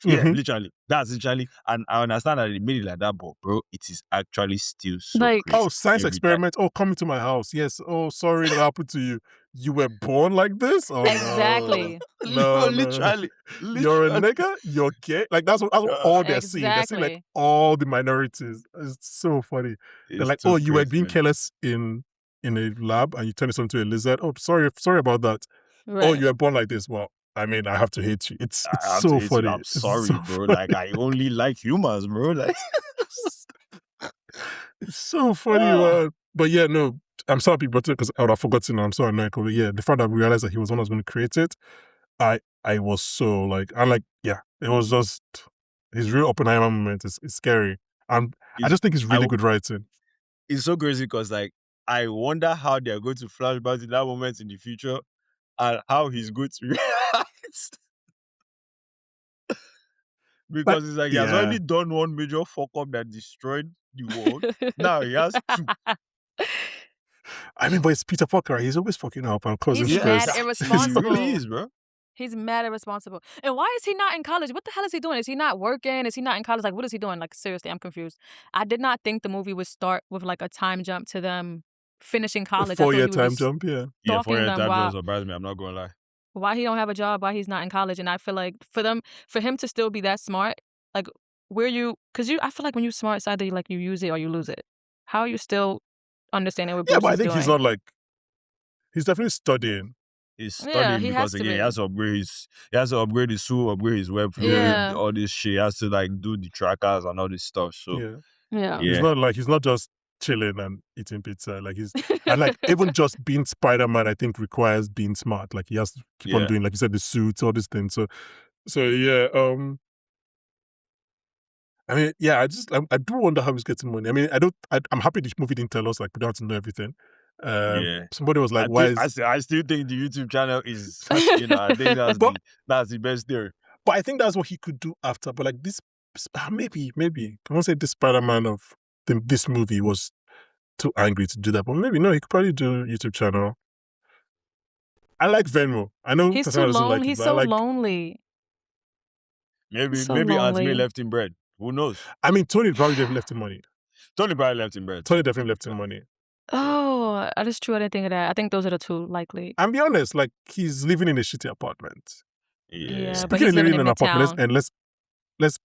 Yeah, Mhm. literally. That's literally. And I understand that they made it like that, but bro, it is actually still so Like- crazy. Oh, science every time. experiment. Oh, come into my house. Yes. Oh, sorry that happened to you. You were born like this? Oh, Exactly. No. Literally. You're a nigga? You're gay? Like, that's what all they're seeing. They're seeing, like, Exactly. all the minorities. It's so funny. They're It's like, too oh, you were crazy, being man. careless in a lab and you turned yourself into a lizard. Oh, sorry about that. Right. Oh, you were born like this. Well, I mean, I have to hate you. It's I have so to hate you. funny. I'm It's sorry, so bro. funny. Like, I only like humans, bro. Like, It's so funny, man. But yeah, no, I'm sorry people too, because I would have forgotten. I'm so annoyed. But yeah, the fact that we realized that he was the one who was going to create it, I was so like, yeah, it was just his real Oppenheimer moment is scary. I just think it's really good writing. It's so crazy because like I wonder how they're going to flash back to that moment in the future and how he's going to react. Because it's like he has already done one major fuck up that destroyed the world. Now he has two. I mean, but it's Peter Parker. Right? He's always fucking up and causing He's stress. mad He irresponsible. really is, bro. He's mad irresponsible. And why is he not in college? What the hell is he doing? Is he not working? Is he not in college? Like, what is he doing? Like, seriously, I'm confused. I did not think the movie would start with like a time jump to them finishing college. A 4-year I thought he time was jump, yeah. Yeah, stalking 4-year them time while doesn't surprise me. I'm not gonna lie. why he don't have a job, why he's not in college. And I feel like for him to still be that smart, like I feel like when you're smart, it's either like you use it or you lose it. How are you still understanding what Bruce Yeah, but I is think doing? he's not like, he's definitely studying. He's studying he because has to again be. he has to upgrade his suit, upgrade his web fluid, Yeah. all this shit. He has to like do the trackers and all this stuff. So Yeah. He's not just chilling and eating pizza. Like and like even just being Spider-Man, I think requires being smart. Like he has to keep on doing, like you said, the suits, all these things. So yeah, I mean, yeah, I do wonder how he's getting money. I mean, I'm happy this movie didn't tell us, like we don't have to know everything. Somebody was like, I still think the YouTube channel is, I think that's the best theory. But I think that's what he could do after. But like this, maybe I won't say this Spider-Man of this movie was too angry to do that, but maybe no, he could probably do YouTube channel. I like Venmo. I know He's Tatiana too doesn't like lonely. it, He's but so I like. lonely. Maybe so Aunt May lonely. left him bread. Who knows? I mean, Tony probably definitely left him money. Tony probably left him bread. Tony definitely left him money. Oh, that is true. I didn't think of that. I think those are the two likely. And be honest, like he's living in a shitty apartment. Yeah, but Speaking he's of living living in in an apartment, Midtown. let's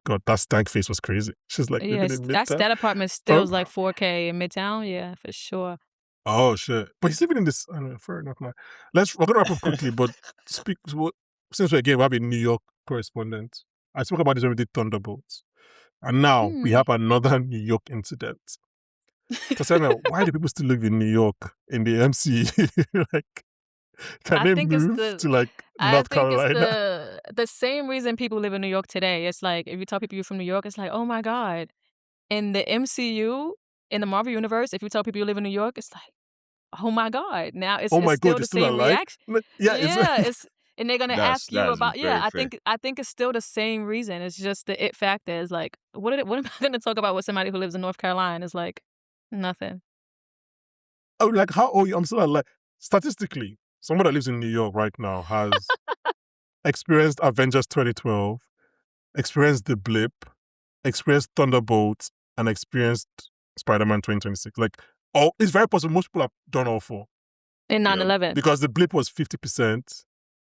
God, that stank face was crazy. She's like Yeah, living in Midtown. that apartment still is like 4K in Midtown. Yeah, for sure. Oh shit! But he's living in this. I don't know, fair enough, man. We're gonna wrap up quickly, but since we have a New York correspondent, I spoke about this when we did Thunderbolts, and now we have another New York incident. Tatiana, why do people still live in New York in the MCU? Like, can they move to like North Carolina? It's the same reason people live in New York today. It's like if you tell people you're from New York, it's like, oh my God. In the MCU, in the Marvel universe, if you tell people you live in New York, it's like, oh my God. Now it's still the same reaction. Yeah, and they're gonna ask you about I think it's still the same reason. It's just the it factor is like, what am I gonna talk about with somebody who lives in North Carolina? It's like nothing. Oh, like how old? I'm still like statistically, someone that lives in New York right now has experienced Avengers 2012, experienced the blip, experienced Thunderbolts, and experienced Spider-Man 2026. Like Oh, it's very possible most people have done all 4. In 9/11. Because the blip was 50%.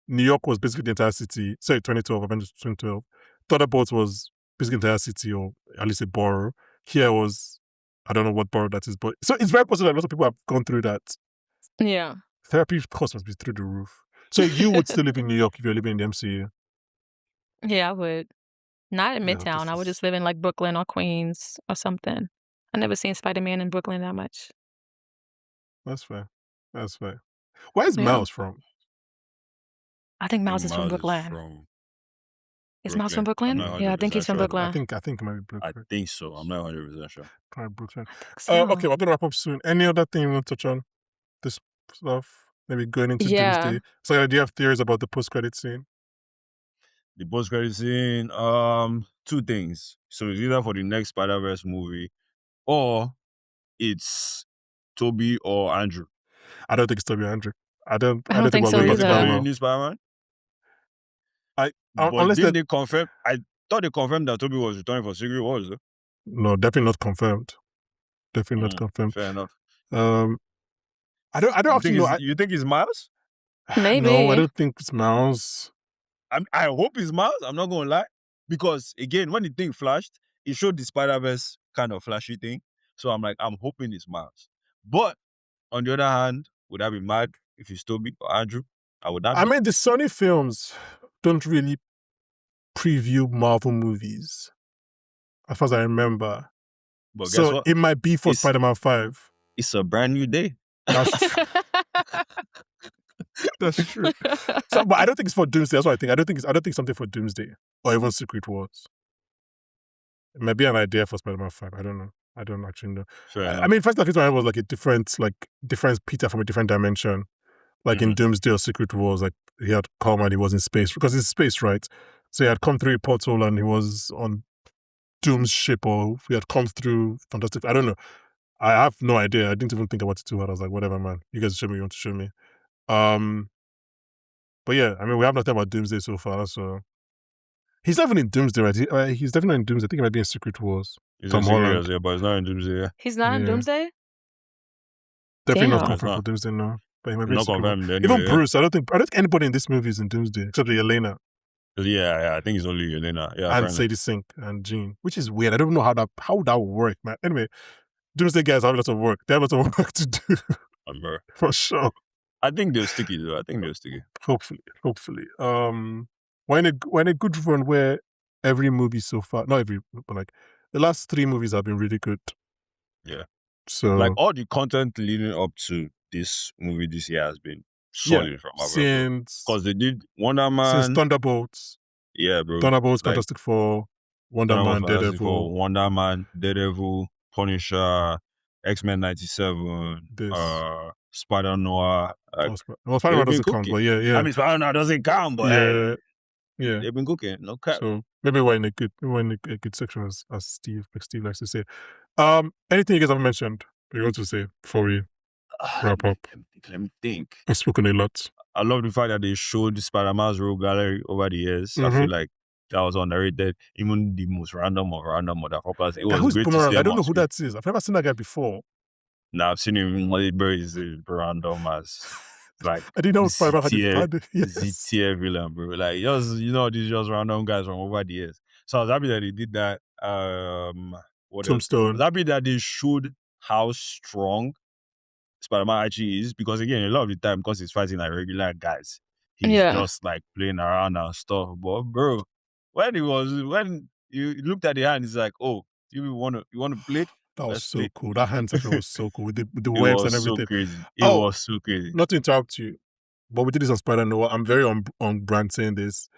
New York was basically the entire city. Sorry, 2012, Avengers 2012. Thunderbolts was basically the entire city, or at least a borough. Here was, I don't know what borough that is, but so it's very possible that lots of people have gone through that. Yeah. Therapy cost must be through the roof. So you would still live in New York if you're living in the MCU? Yeah, I would. Not in Yeah, Midtown. I would this just live in like Brooklyn or Queens or something. I never seen Spider-Man in Brooklyn that much. That's fair. That's fair. Where's Yeah. Miles from? I think I Miles think is from Miles Brooklyn. from Is Miles from Brooklyn. I'm Brooklyn? not Yeah, I think 100% he's from sure. Brooklyn. I think it might be I Brooklyn. think so. I'm not 100% sure. Probably Brooklyn. So, Okay, we're gonna wrap up soon. Any other thing you want to touch on? This stuff? Maybe going into yeah. Doomsday. So do you have theories about the post-credit scene? The post-credit scene, 2 things. So it's either for the next Spider-Verse movie, or it's Toby or Andrew. I don't think it's Toby Andrew. I don't I don't think we're so going Is into it either. going to that be a well. new Spider-Man? But Unless didn't they confirm? I thought they confirmed that Toby was returning for Secret Wars, though. No, definitely not confirmed. Definitely not confirmed. Fair enough. I don't actually know. You think it's Miles? Maybe. No, I don't think it's Miles. I hope it's Miles. I'm not going to lie. Because, again, when the thing flashed, it showed the Spider-Verse kind of flashy thing. So I'm like, I'm hoping it's Miles. But, on the other hand, would I be mad if it's Toby or Andrew? I would not be. I mean, the Sony films don't really preview Marvel movies, as far as I remember. But guess So what? it might be for It's- Spider-Man 5. It's a brand new day. That's true. That's true. So, but I don't think it's for Doomsday. That's what I think. I don't think it's something for Doomsday or even Secret Wars. It might be an idea for Spider-Man 5. I don't know. I don't actually know. Fair I enough. mean, First Peter was like a different Peter from a different dimension. Like in Doomsday or Secret Wars, like he had come and he was in space because it's space, right? So he had come through a portal and he was on Doom's ship, or he had come through Fantastic. I don't know. I have no idea. I didn't even think about it too hard. I was like, whatever, man. You guys show me what you want to show me. But yeah, I mean, we have nothing about Doomsday so far, so he's not even in Doomsday, right? He's definitely in Doomsday. I think he might be in Secret Wars. He's Tom in Secret Holland. Wars, yeah, but he's not in Doomsday, yeah. He's not in Yeah. Doomsday? Definitely not Damn. confirmed It's for not. Doomsday, no. But he might be Not in Secret Wars. confirmed anyway. Even Bruce, I don't think anybody in this movie is in Doomsday except for Elena Yeah, I think it's only Elena. Yeah, and Sadie Sink and Jean, which is weird. I don't know how that would work, man. Anyway, Doomsday guys have lots of work. They have lots of work to do for sure. I think they'll stick it though. I think they'll stick it. Hopefully. We're in a good run where every movie so far, not every, but like the last 3 movies have been really good. Yeah. So Like all the content leading up to this movie this year has been solid from Marvel. since Because they did Wonder since Man. Thunderbolts, Yeah, bro. Thunderbolts, Like, Fantastic Four, Wonder Wonder Man, Man, Fantastic Daredevil, Four, Wonder Man, Daredevil, Punisher, X-Men 97, this. Spider-Noir. Well, Spider-Man doesn't count, but yeah. I mean, Spider-Noir doesn't count, but hey, yeah. they've been cooking. No crap. So maybe we're in a good section, as Steve likes to say. Anything you guys haven't mentioned that you want to say before we wrap up? Let me think. I've spoken a lot. I love the fact that they showed Spider-Man's Rogue Gallery over the years. I feel like that was underrated. Even the most random motherfuckers. It was great to see. I don't know who that is. I've never seen that guy before. Nah, I've seen him. Bro, he's random as like I didn't know Spider-Man had a bad. Z-tier villain, bro. Like these just random guys from over the years. So I was happy that they did that. What else? Tombstone. I was happy that they showed how strong Spider-Man actually is, because again, a lot of the time, because he's fighting like regular guys, he's just like playing around and stuff. But bro, when you looked at the hand, it's like, oh, you want to play? That was so cool. That hand section was so cool with the webs and everything. So crazy. It was so crazy. Not to interrupt you, but we did this on Spider-Noah. I'm very on brand saying this.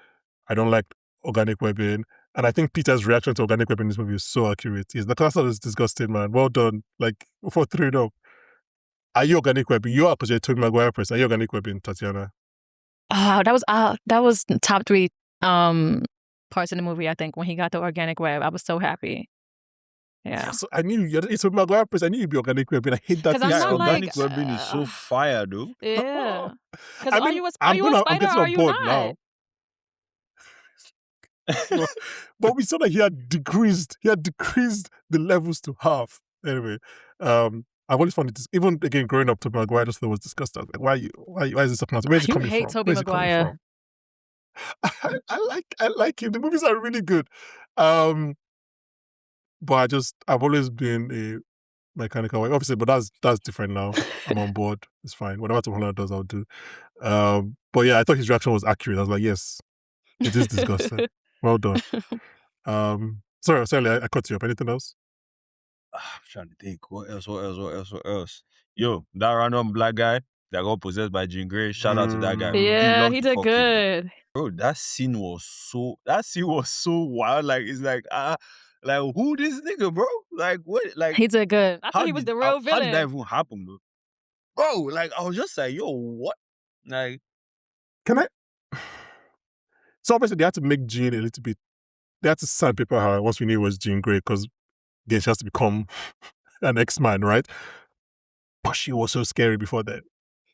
I don't like organic webbing. And I think Peter's reaction to organic webbing in this movie is so accurate. The class is disgusting, man. Well done. Like, for 3-0. Are you organic webbing? You are, because you're Tobey Maguire person. Are you organic webbing, Tateyana? That was top 3 parts in the movie, I think, when he got the organic web. I was so happy. Yeah. So I knew it's a Maguire person. I knew you'd be organic webbing. I hate that. Organic webbing is so fire, dude. Yeah. Because I mean, are you a spider or are you not? Now. But we saw that he had decreased the levels to half. Anyway, I've always found it, even again growing up, Tobey Maguire, I just thought it was disgusting. Like, why is this happening? Where's it You coming hate from? Tobey Where's it coming Maguire. from? I like him. The movies are really good. But I've always been a mechanical wife, obviously, but that's different now. I'm on board. It's fine. Whatever Tom Holland does, I'll do. But yeah, I thought his reaction was accurate. I was like, yes, it is disgusting. Well done. Sorry, I cut you up. Anything else? I'm trying to think. What else? Yo, that random black guy that got possessed by Jean Grey. Shout out to that guy. Yeah, loved he the did fuck kid, good. bro. That scene was so wild. Like, it's like, like, who this nigga, bro? Like, what? Like, He did good. I thought he was the real how did that villain. even happen, bro? Like, I was just like, yo, what? Like, Can I? So obviously they had to make Jean a little bit. They had to sandpaper her once we knew it was Jean Grey, because again she has to become an X-Man, right? But she was so scary before that.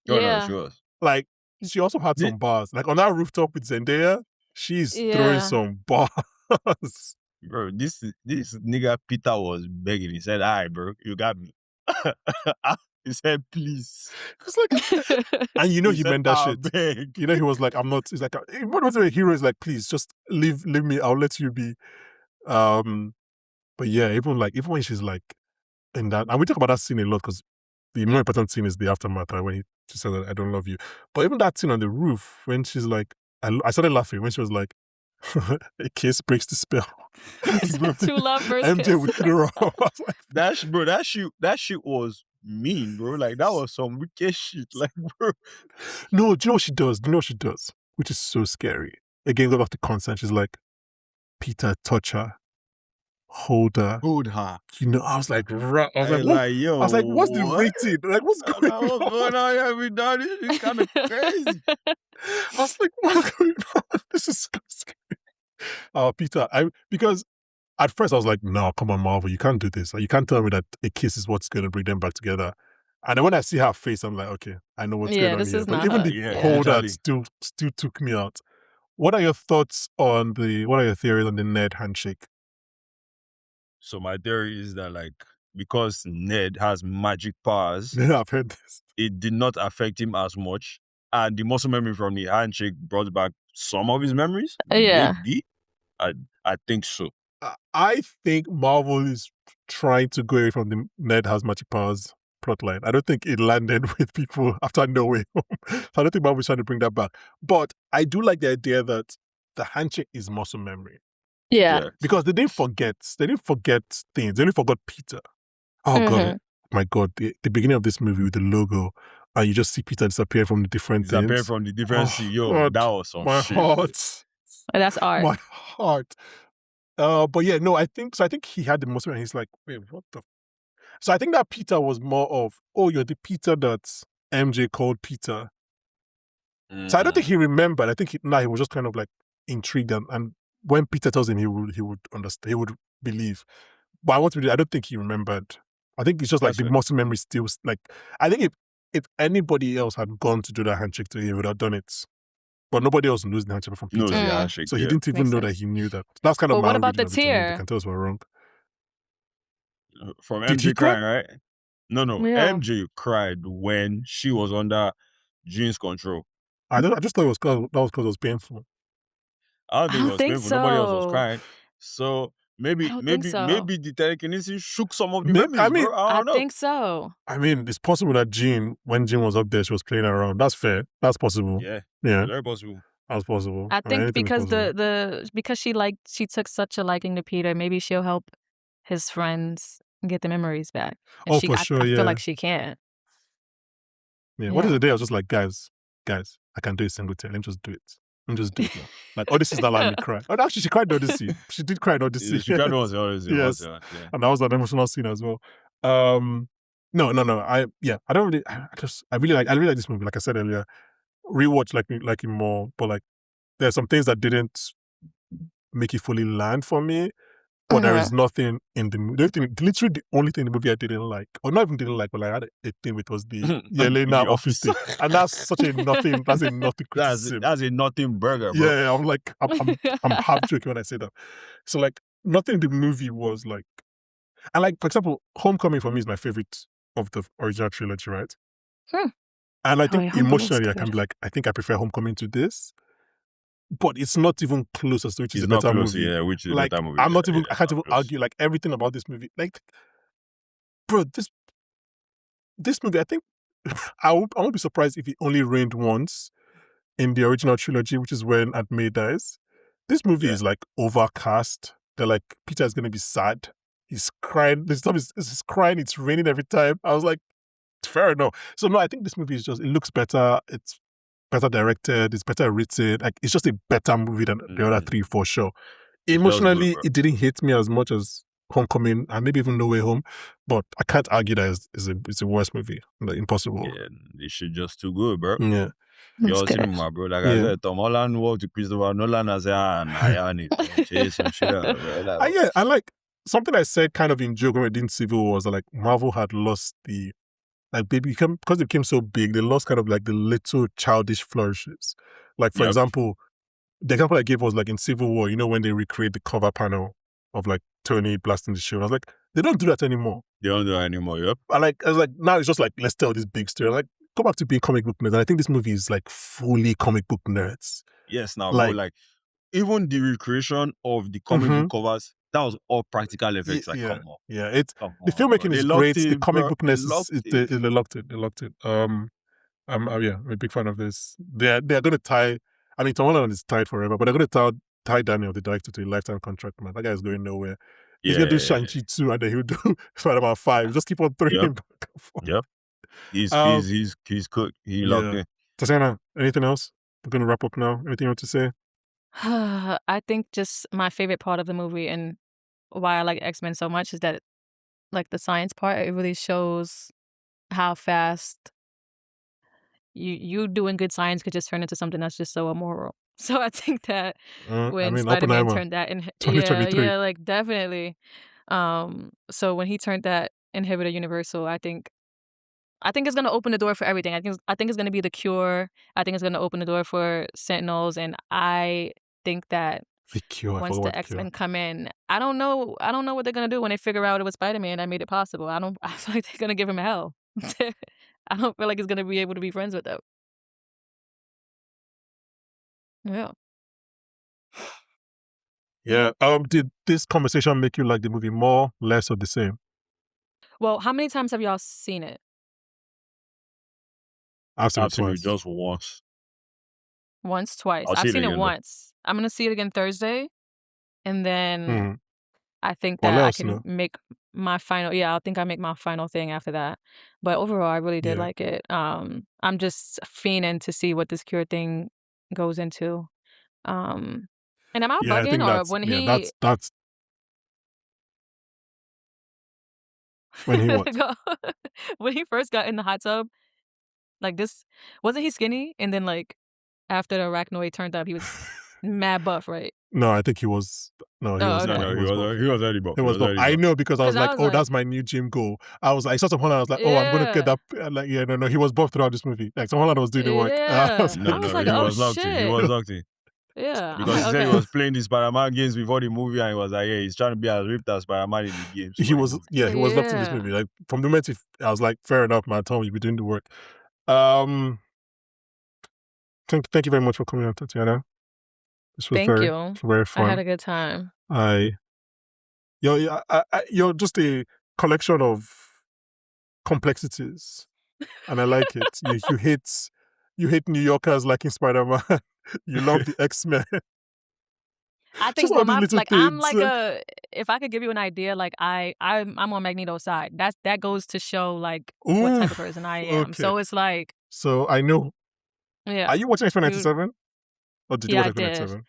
oh no, Yeah. she was. Like, she also had some bars. Like on that rooftop with Zendaya, she's throwing Yeah. some bars. Bro, this nigga Peter was begging. He said, "All right, bro, you got me." He said, "Please." It's like, and you know he said, meant that "I shit. beg." You know he was like, I'm not. He's like, what was the hero is like, please just leave me. I'll let you be. But yeah, even when she's like in that, and we talk about that scene a lot because the more important scene is the aftermath, right? When she said, "I don't love you." But even that scene on the roof when she's like, I started laughing when she was like, "A kiss breaks the spell." Two lovers. MJ would throw her. I was like, that shit was mean, bro. Like, that was some wicked shit. Like, bro. no, do you know what she does? Do you know what she does? Which is so scary. Again, go back to consent. She's like, Peter, touch her. Hold her. You know, I was like, what? Yo, I was like, what's the rating? Like, what's going on? What's going on here? We done this. It's kind of crazy. I was like, what's going on? This is so scary. Peter, because at first I was like, no, come on, Marvel, you can't do this. Like, you can't tell me that a kiss is what's going to bring them back together. And then when I see her face, I'm like, okay, I know what's going on this here. is But not even her. the holder still took me out. What are your thoughts on what are your theories on the Ned handshake? So my theory is that, like, because Ned has magic powers, Yeah, I've heard this. It did not affect him as much. And the muscle memory from the handshake brought back some of his memories. Yeah. Maybe. I think so. I think Marvel is trying to go away from the Ned has magic powers plotline. I don't think it landed with people after No Way Home. So I don't think Marvel's trying to bring that back. But I do like the idea that the handshake is muscle memory. Yeah. Because they didn't forget things. They only forgot Peter. Oh, God. My God. The beginning of this movie with the logo, and you just see Peter disappear from the different things. Disappear from the different scene. Yo, God, that was some my shit. heart. That's art. My heart. But yeah, no, I think he had the most, and he's like, wait, what the? So I think that Peter was more of, oh, you're the Peter that MJ called Peter. So I don't think he remembered. I think he was just kind of like intrigued, and when Peter tells him, he would understand, he would believe. But I don't think he remembered. I think it's just like the muscle memory still, like, I think if anybody else had gone to do that handshake to him, he would have done it. But nobody else knows the handshake from Peter. Handshake, so he didn't even know that he knew that. That's kind of but my what about the reading of it. tear? They can tell us we're wrong. From Did he MJ crying, right? No. Yeah. MJ cried when she was under Jean's control. I just thought that was because it was painful. I don't think it was painful. So. Nobody else was crying. So maybe the telekinesis shook some of the memories, bro. I don't know. I think so. I mean, it's possible that when Jean was up there, she was playing around. That's fair. That's possible. Yeah. Very possible. That's possible. I think because because she took such a liking to Peter, maybe she'll help his friends get the memories back. And for sure, I feel like she can. Yeah. What is the day? I was just like, guys, I can do a single tail. Let me just do it. Let me just do it now. Like, Odyssey is not letting me cry. Oh, actually, she cried in Odyssey. She did cry in Odyssey. She cried in Odyssey. Yes. Yeah. And that was an emotional scene as well. No. I really like this movie. Like I said earlier, rewatch like it more, but like there's some things that didn't make it fully land for me. But there is nothing in the movie. Literally the only thing in the movie I didn't like, or not even didn't like, but I had a thing with was the Yelena office thing. And that's such a nothing, that's a nothing criticism. That's a nothing burger, bro. Yeah, I'm like, I'm half joking when I say that. So like, nothing in the movie was like, and like, for example, Homecoming for me is my favorite of the original trilogy, right? Hmm. And I Oh, think yeah, Homecoming's emotionally, I can good. be like, I think I prefer Homecoming to this, but it's not even close as to which is It's a not better close, movie. yeah, which is a Like, better movie. Yeah, I it's can't not even close. argue like everything about this movie. Like, bro, this movie, I think I won't be surprised if it only rained once in the original trilogy, which is when Aunt May dies. This movie Yeah. is like overcast. They're like, Peter is gonna be sad. He's crying. This stuff is crying. It's raining every time. I was like, fair enough. So no, I think this movie is just, it looks better. It's better directed. It's better written. Like, it's just a better movie than the other three for sure. It's just good, Emotionally, bro. it didn't hit me as much as Homecoming and maybe even No Way Home, but I can't argue that it's a worse movie. Like, impossible. Yeah, this shit just too good, bro. Yeah. Your It's good. cinema, bro. Like I Yeah. said, Tom Holland walked to Christopher Nolan and said, nah, I need to chase some shit out, bro. Like, Yeah, I like something I said kind of in joke when we did Civil War was that, like, Marvel had lost the, like, because they became so big, they lost kind of like the little childish flourishes. Like, for Yep. example, the example I gave was like in Civil War, you know, when they recreate the cover panel of like Tony blasting the shield. I was like, they don't do that anymore. They don't do it anymore, yep. I was like, now it's just like, let's tell this big story. Like, go back to being comic book nerds. And I think this movie is like fully comic book nerds. Yes, now, Like- bro. Like, even the recreation of the comic book covers, that was all practical effects. Like, come on. Yeah, it's Come the on, filmmaking bro. is They locked great. The in, comic bro. bookness They locked they locked it. I'm a big fan of this. They're gonna tie. I mean, Tom Holland is tied forever, but they're gonna tie Daniel, the director, to a lifetime contract. Man, that guy is going nowhere. He's gonna do Shang-Chi 2, and then he'll do Spider-Man 5. Just keep on throwing him back and forth. Yep. He's cooked. He locked in. Tateyana, anything else? We're gonna wrap up now. Anything you want to say? I think just my favorite part of the movie and why I like X-Men so much is that, like, the science part, it really shows how fast you doing good science could just turn into something that's just so immoral. So I think that when Spider-Man Oppenheimer, turned that in, 2023. like, definitely. So when he turned that inhibitor universal, I think it's gonna open the door for everything. I think it's gonna be the cure. I think it's gonna open the door for Sentinels, and I think that The Cure. I once forgot the what the Cure. X-Men come in, I don't know what they're gonna do when they figure out it was Spider-Man that made it possible. I feel like they're gonna give him hell. I don't feel like he's gonna be able to be friends with them. Yeah. Yeah. Did this conversation make you like the movie more, less, or the same? Well, how many times have y'all seen it? I've seen it Absolutely, twice. just once. Once, twice. I'll see I've it seen it again, though. once. I'm gonna see it again Thursday, and then I think Well, that let I us can know. make my final. Yeah, I think I make my final thing after that. But overall, I really did Yeah. like it. I'm just fiending to see what this cure thing goes into. And am I Yeah, I bugging, think or when he that's when he what? when he first got in the hot tub, like, this wasn't he skinny, and then, like, after the arachnoid turned up, he was mad buff, right? No, I think he was. No, he Oh, was. okay. Fine. No, He was buff. he was already buff. He was buff. I know because I was 'Cause I like, was oh, like- that's my new gym goal. I was like, I saw Tom Holland. I was like, oh, I'm gonna get Yeah. that. Like, yeah, no, he was buff throughout this movie. Like, Tom Holland was doing the work. Yeah. I was I was like, he oh, was locked in. He shit. was locked in. Yeah. I'm Because he like, said he okay. was playing the Spider-Man games before the movie, and he was like, yeah, he's trying to be as ripped as Spider-Man in the games. he was locked in this Yeah. movie. Like, from the moment I was like, fair enough, man. Tom, you've been doing the work. Thank you very much for coming on, Tateyana. This was Thank you. very fun. I had a good time. You're just a collection of complexities, and I like it. You hate New Yorkers liking Spider-Man. You love the X-Men. I think Just all these little I'm things. like if I could give you an idea, like I'm on Magneto's side. That goes to show, like, what type of person I am. Okay. So it's like, So I know. yeah. Are you watching X-Men 97? Or did you Yeah, watch I X-Men did. 97?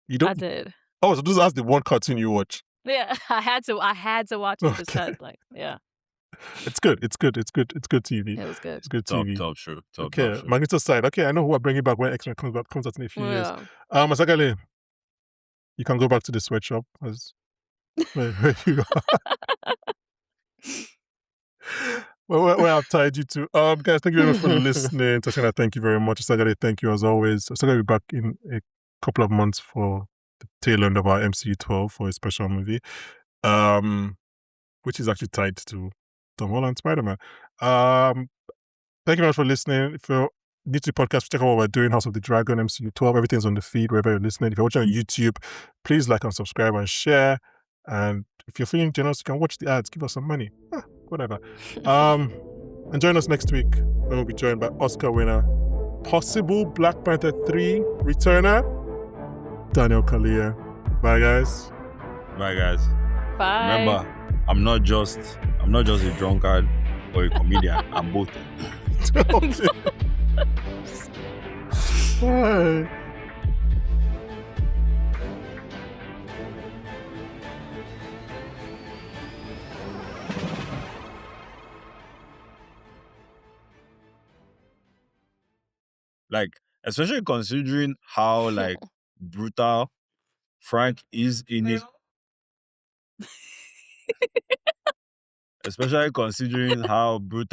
You don't. I did. Oh, so that's the one cartoon you watch. Yeah, I had to watch it just Okay. 'cause, like, yeah, It's good. It's good TV. it was good. It's good top TV. show. Top Okay, show. Magneto's side. Okay, I know who I'm bringing back when X-Men comes out in a few years. Yeah. Oseghale, you can go back to the sweatshop as where you go. Where I've tied you to. Guys, thank you very much for listening. Tateyana, thank you very much. Oseghale, thank you as always. Oseghale will be back in a couple of months for the tail end of our MCU 12 for a special movie, which is actually tied to Tom Holland Spider-Man. Thank you very much for listening. If you're new to the podcast, check out what we're doing, House of the Dragon, MCU 12. Everything's on the feed wherever you're listening. If you're watching on YouTube, please like and subscribe and share. And if you're feeling generous, you can watch the ads. Give us some money. Whatever. And join us next week when we'll be joined by Oscar winner, possible Black Panther 3 returner, Daniel Kaluuya. Bye, guys. Bye, guys. Bye. Remember, I'm not just a drunkard or a comedian. I'm both. Okay. Bye. Like, especially considering how like brutal Frank is in it. Especially considering how brutal